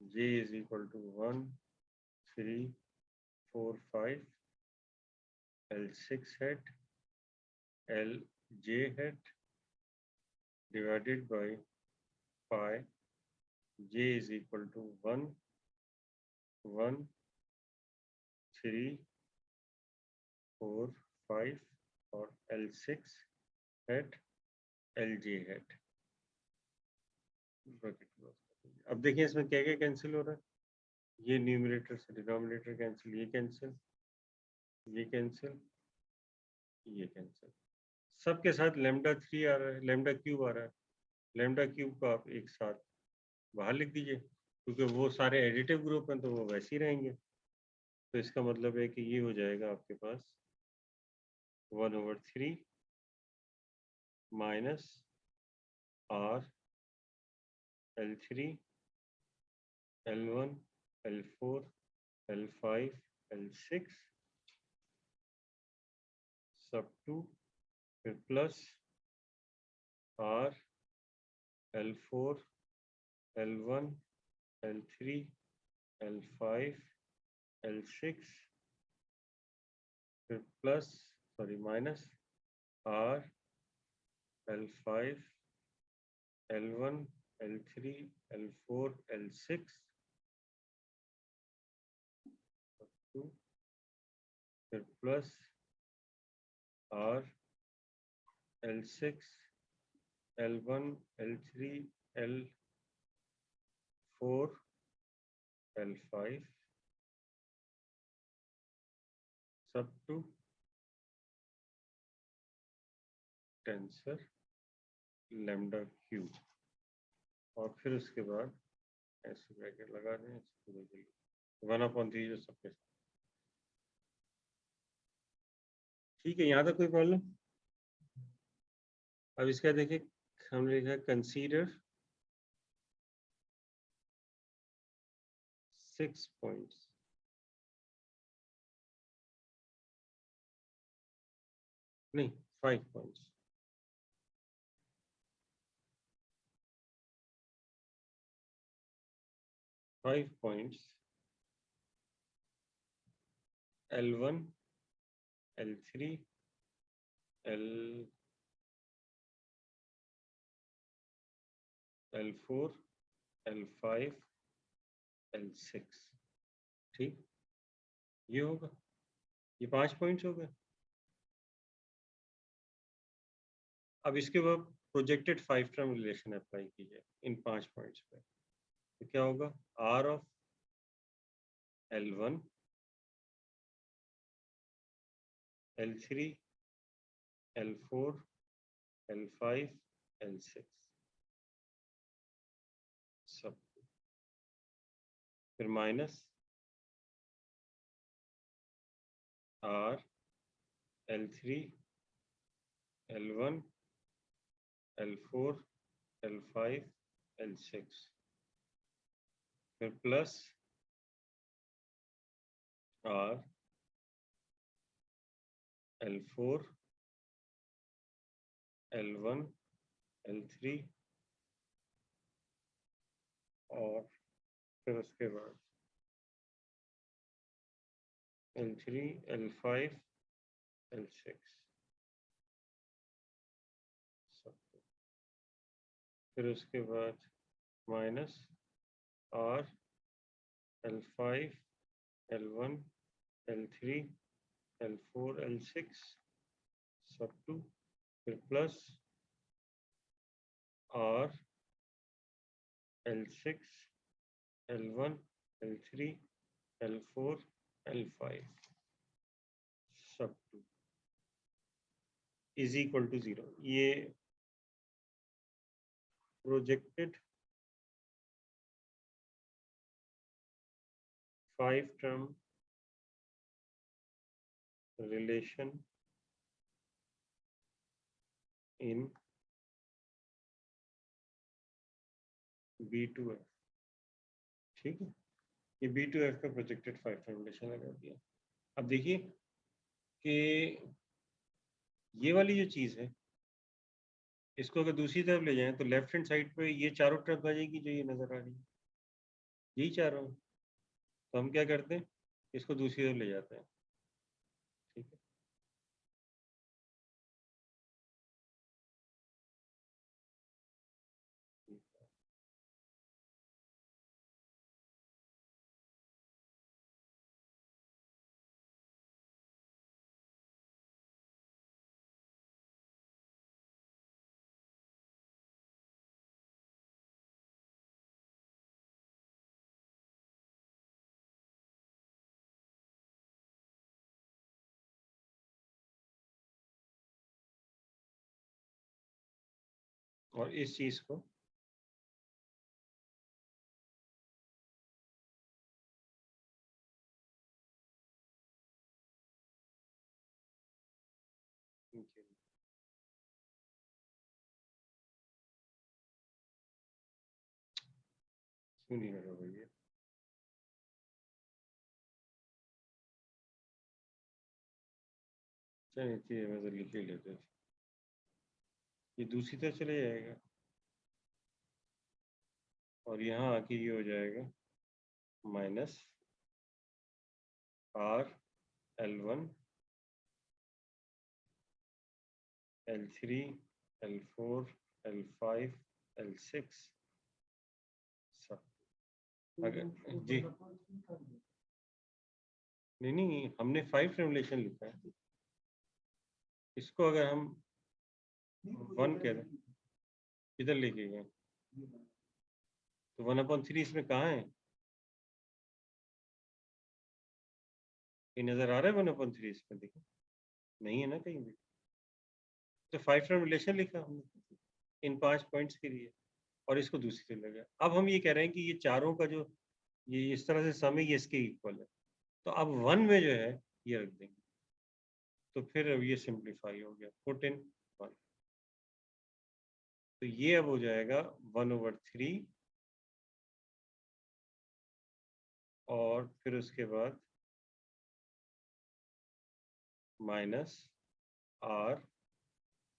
j is equal to 1345 L6 hat LJ hat divided by pi j is equal to 11345 और L6 hat LJ hat। अब देखिए इसमें क्या क्या कैंसिल हो रहा है, ये न्यूमरेटर से डिनोमिनेटर कैंसिल, ये कैंसिल, ये कैंसिल, ये कैंसिल, सबके साथ लैम्डा 3 आ रहा है, लैम्डा क्यूब आ रहा है। लैम्डा क्यूब को आप एक साथ बाहर लिख दीजिए क्योंकि वो सारे एडिटिव ग्रुप हैं तो वो वैसे ही रहेंगे। तो इसका मतलब है कि ये हो जाएगा आपके पास 1/3 minus R L3 L1 L4 L5 L6 सब टू फिर plus R L4 L1 L3 L5 L6 फिर plus sorry minus R L5 L1 L3 L4 L6 फिर plus R L6 L1 L3 L4 L5 सब two tensor lambda cube और फिर उसके बाद ऐसे ब्रैकेट लगा दें 1/3 जो सबके साथ। ठीक है, यहाँ तक कोई प्रॉब्लम? अब इसका देखिए हमने लिखा कंसीडर 6 पॉइंट्स, नहीं 5 points. Five points L1 L3 L4 L5 L6। ठीक, ये होगा, ये 5 पॉइंट्स हो गए। अब इसके बाद प्रोजेक्टेड 5 टर्म रिलेशन अप्लाई कीजिए इन 5 पॉइंट्स पे, तो क्या होगा R of L1 L3 L4 L5 L6 सब, फिर minus R L3 L1 L4 L5 L6 फिर plus R L4 L1 L3 और फिर उसके बाद L3 L5 L6 फिर उसके बाद minus R L5 L1 L3 L4 L6 सब टू फिर plus R L6 L1 L3 L4 L5 सब टू इज इक्वल टू 0। ये projected 5 term relation in B2F। ठीक है, ये B2F का प्रोजेक्टेड 5 टर्म रिलेशन लगा दिया। अब देखिए कि ये वाली जो चीज है इसको अगर दूसरी तरफ ले जाएं तो लेफ्ट हैंड साइड पे ये चारों टर्म आ जाएगी जो ये नजर आ रही है, यही चाह रहा हूँ। तो हम क्या करते हैं, इसको दूसरी तरफ ले जाते हैं। ठीक है, और इस चीज को क्यों नहीं लगा भैया, चलिए ठीक है, मैं तो लिख ही लेते हैं। ये दूसरी तरफ चले जाएगा और यहाँ आके ये हो जाएगा minus R L1 L3 L4 L5 L6 सब। अगर जी नहीं, हमने 5 रिलेशन लिखा है, इसको अगर हम 1 कह दें इधर लेके गए तो 1/3 इसमें कहाँ है, ये नजर आ रहा है 1/3 इसमें, देखो नहीं है ना कहीं भी। तो 5 टर्म रिलेशन लिखा हमने इन 5 पॉइंट्स के लिए और इसको दूसरी तरफ लगा। अब हम ये कह रहे हैं कि ये चारों का जो ये इस तरह से सम है ये इसके इक्वल है, तो अब 1 में जो है ये रख देंगे, तो फिर अब ये सिंप्लीफाई हो गया, पुट इन 1। तो ये अब हो जाएगा 1/3 और फिर उसके बाद minus R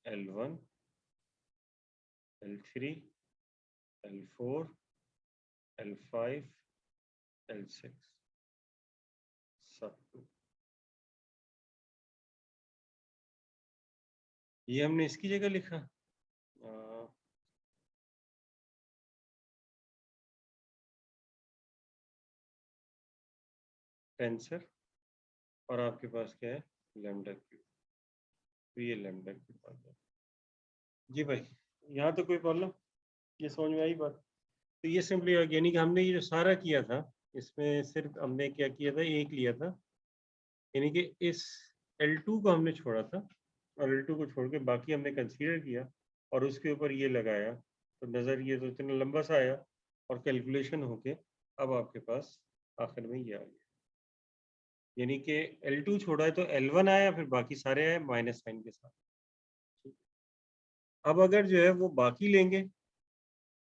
L1 L3 L4 L5 L6 सब टू। ये हमने इसकी जगह लिखा टेंसर और आपके पास क्या है लैम्डा क्यूब, तो ये लैम्डा क्यूब आ गया। जी भाई, यहाँ तो कोई प्रॉब्लम, ये समझ में आई बात। तो ये सिंपली यानी कि हमने ये जो सारा किया था इसमें सिर्फ हमने क्या किया था, एक लिया था, यानी कि इस L2 को हमने छोड़ा था और L2 को छोड़ के बाकी हमने कंसीडर किया और उसके ऊपर ये लगाया, तो नज़र ये तो इतना लंबा सा आया और कैलकुलेशन होके अब आपके पास आखिर में ये आ गया, यानी कि L2 छोड़ा है तो L1 आया, फिर बाकी सारे आए माइनस साइन के साथ। अब अगर जो है वो बाकी लेंगे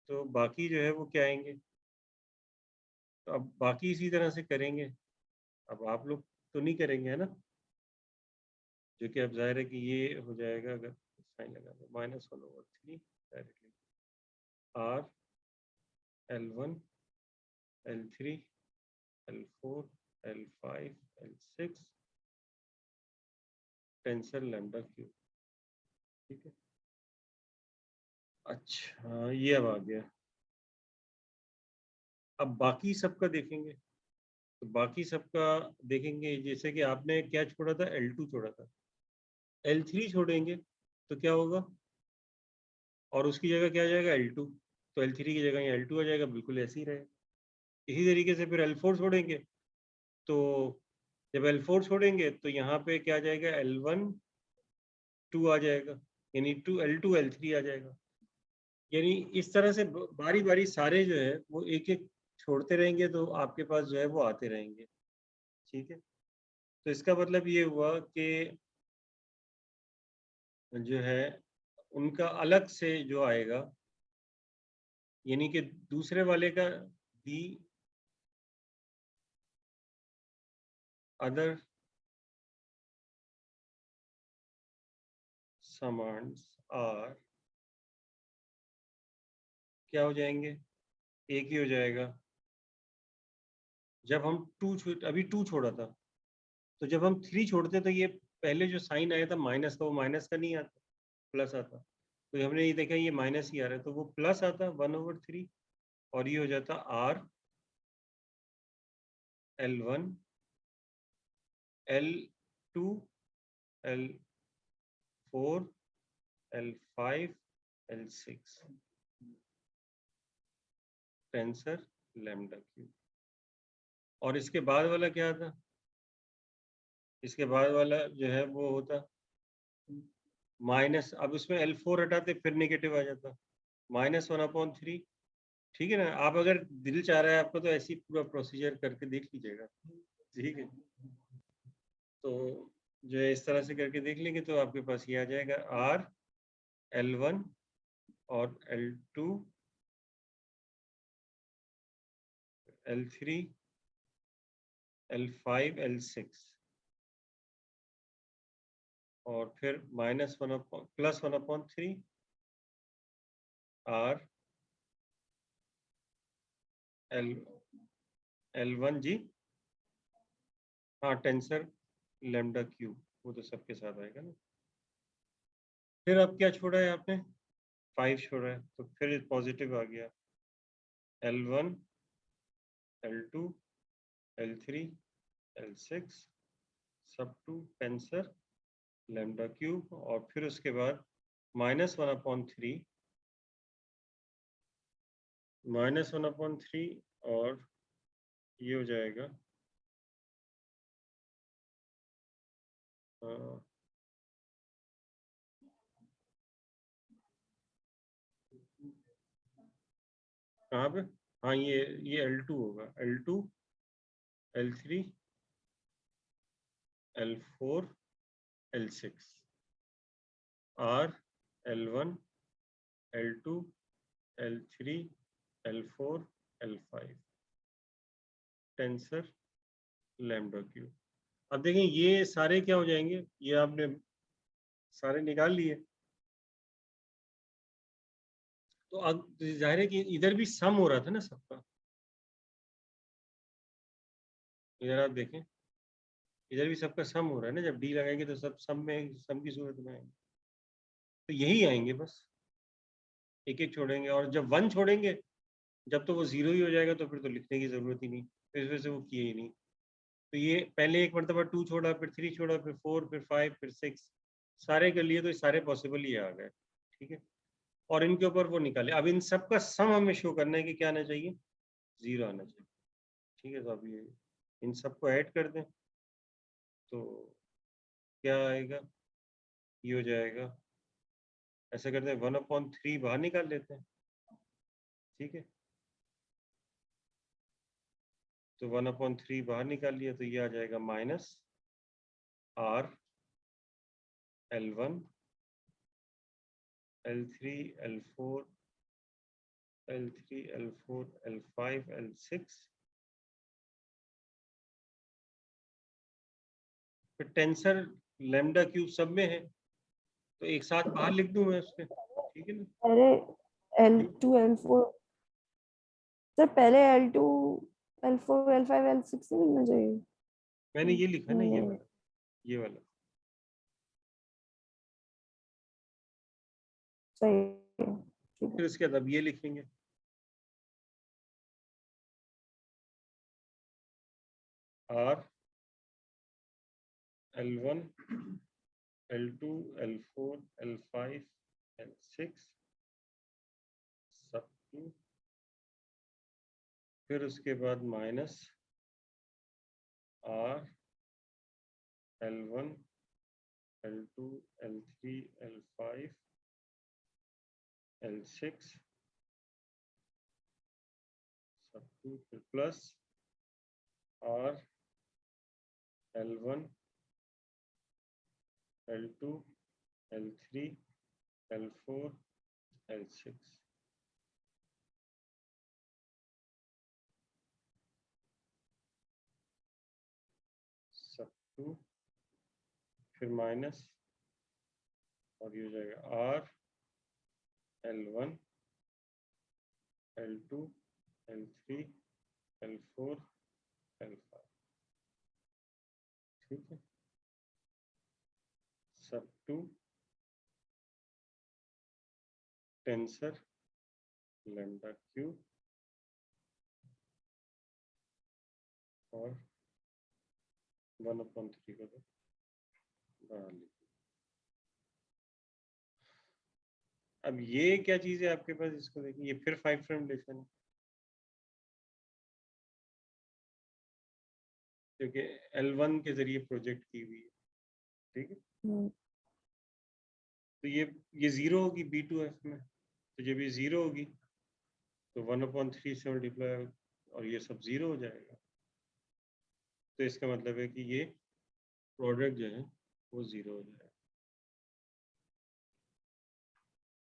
तो बाकी जो है वो क्या आएंगे, तो अब बाकी इसी तरह से करेंगे। अब आप लोग तो नहीं करेंगे है ना, जो कि अब जाहिर है कि ये हो जाएगा अगर साइन लगा दो -1/3 directly R L1 L3 L4 L5 L6 tensor lambda cube. ठीक है, अच्छा ये अब आ गया। अब बाकी सबका देखेंगे, तो बाकी सबका देखेंगे, जैसे कि आपने क्या छोड़ा था, L2 छोड़ा था, L3 छोड़ेंगे तो क्या होगा, और उसकी जगह क्या आ जाएगा, L2, तो L3 की जगह यहाँ L2 आ जाएगा, बिल्कुल ऐसे ही रहेगा। इसी तरीके से फिर L4 छोड़ेंगे, तो जब L4 छोड़ेंगे तो यहाँ पे क्या आ जाएगा, L1 2 आ जाएगा, यानी L2 L3 आ जाएगा। यानी इस तरह से बारी बारी सारे जो है वो एक एक छोड़ते रहेंगे, तो आपके पास जो है वो आते रहेंगे। ठीक है, तो इसका मतलब ये हुआ कि जो है उनका अलग से जो आएगा, यानी कि दूसरे वाले का दी अदर समान्स आर क्या हो जाएंगे, एक ही हो जाएगा। जब हम अभी 2 छोड़ा था, तो जब हम 3 छोड़ते तो ये पहले जो साइन आया था माइनस का, वो माइनस का नहीं आता, प्लस आता। तो हमने ये देखा ये माइनस ही आ रहा है, तो वो प्लस आता 1/3, और ये हो जाता R L1 L2 L4 L5 L6 tensor lambda cube. और इसके बाद वाला क्या था, इसके बाद वाला जो है वो होता माइनस, अब उसमें L4 हटाते फिर नेगेटिव आ जाता, -1/3। ठीक है ना, आप अगर दिल चाह रहा है आपको तो ऐसी पूरा प्रोसीजर करके देख लीजिएगा। ठीक है, तो जो है इस तरह से करके देख लेंगे तो आपके पास ये आ जाएगा R L1 और L2 L3 L5 L6 और फिर +1/3 R L1 जी, हाँ टेंसर लैम्डा क्यूब, वो तो सबके साथ आएगा ना। फिर अब क्या छोड़ा है आपने, 5 छोड़ा है, तो फिर पॉजिटिव आ गया, L1 L2 L3 L6 सब टू टेंसर लैम्डा क्यूब, और फिर उसके बाद -1/3 और ये हो जाएगा कहाँ पे, हाँ ये L2 होगा, L2 L3 L4 L6 R L1 L2 L3 L4 L5 tensor lambda cube. अब देखें ये सारे क्या हो जाएंगे, ये आपने सारे निकाल लिए, तो अब जाहिर है कि इधर भी सम हो रहा था ना सबका, इधर आप देखें इधर भी सबका सम हो रहा है ना, जब डी लगाएंगे तो सब सम में, सम की सूरत में आएंगे, तो यही आएंगे बस, एक एक छोड़ेंगे, और जब 1 छोड़ेंगे जब तो वो 0 ही हो जाएगा, तो फिर तो लिखने की जरूरत ही नहीं, तो इस वजह से वो किए ही नहीं। तो ये पहले एक मरतबा 2 छोड़ा, फिर 3 छोड़ा, फिर 4, फिर 5, फिर 6 सारे कर लिए, तो सारे पॉसिबल ही आ गए। ठीक है, और इनके ऊपर वो निकाले, अब इन सब का सम हमें शो करना है कि क्या आना चाहिए, 0 आना चाहिए। ठीक है, तो अब ये इन सबको ऐड कर दें तो क्या आएगा, ये हो जाएगा, ऐसा करते हैं 1/3 बाहर निकाल लेते हैं। ठीक है, तो 1/3 बाहर निकाल लिया, तो ये आ जाएगा -R L1 L3 L4 L3 L4 L5 L6 फिर टेंसर लैम्डा क्यूब सब में है, तो एक साथ बाहर लिख दूं मैं उसके, ठीक है ना। अरे L2 L4 सर, पहले L2 L4 L5 L6 से मिलना चाहिए। मैंने ये लिखा ना, नहीं, ये वाला सही है, ठीक है। फिर इसके बाद अब ये लिखेंगे, R L1 L2 L4 L5 L6 सब 2, फिर उसके बाद minus R L1 L2 L3 L5 L6 सब 2, फिर plus R L1 L2 L3 L4 L6 सब 2, फिर माइनस और ये हो जाएगा R L1 L2 L3 L4 L5, ठीक है, सब 2 टेंसर लैम्डा क्यूब और 1/3 को बाहर लिखिए। अब ये क्या चीज है आपके पास, इसको देखिए, ये फिर 5 फ्रेम रिलेशन है, क्योंकि L1 के जरिए प्रोजेक्ट की हुई है, ठीक है। तो ये 0 होगी B2F में, तो जब ये 0 होगी तो 1/3 से मल्टीप्लाई और ये सब 0 हो जाएगा, तो इसका मतलब है कि ये प्रोडक्ट जो है वो 0 हो जाएगा,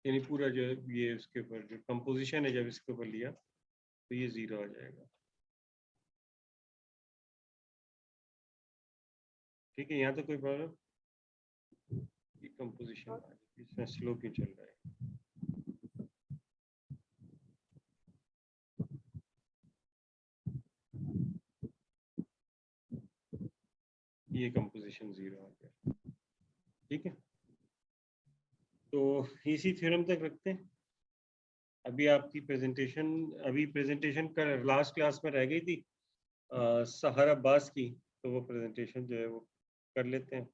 यानी पूरा जो है ये इसके ऊपर जो कंपोजिशन है जब इसके ऊपर लिया तो ये 0 आ जाएगा, ठीक है। यहाँ तो कोई प्रॉब्लम, ये कंपोजिशन इसमें स्लो क्यों चल रहा है, ये कंपोजिशन 0 आ गया, ठीक है। तो इसी थ्योरम तक रखते हैं। अभी आपकी प्रेजेंटेशन, अभी प्रेजेंटेशन कर लास्ट क्लास में रह गई थी सहर अब्बास की, तो वो प्रेजेंटेशन जो है वो कर लेते हैं,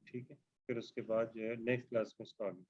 ठीक है। फिर उसके बाद जो है नेक्स्ट क्लास में इसको आगे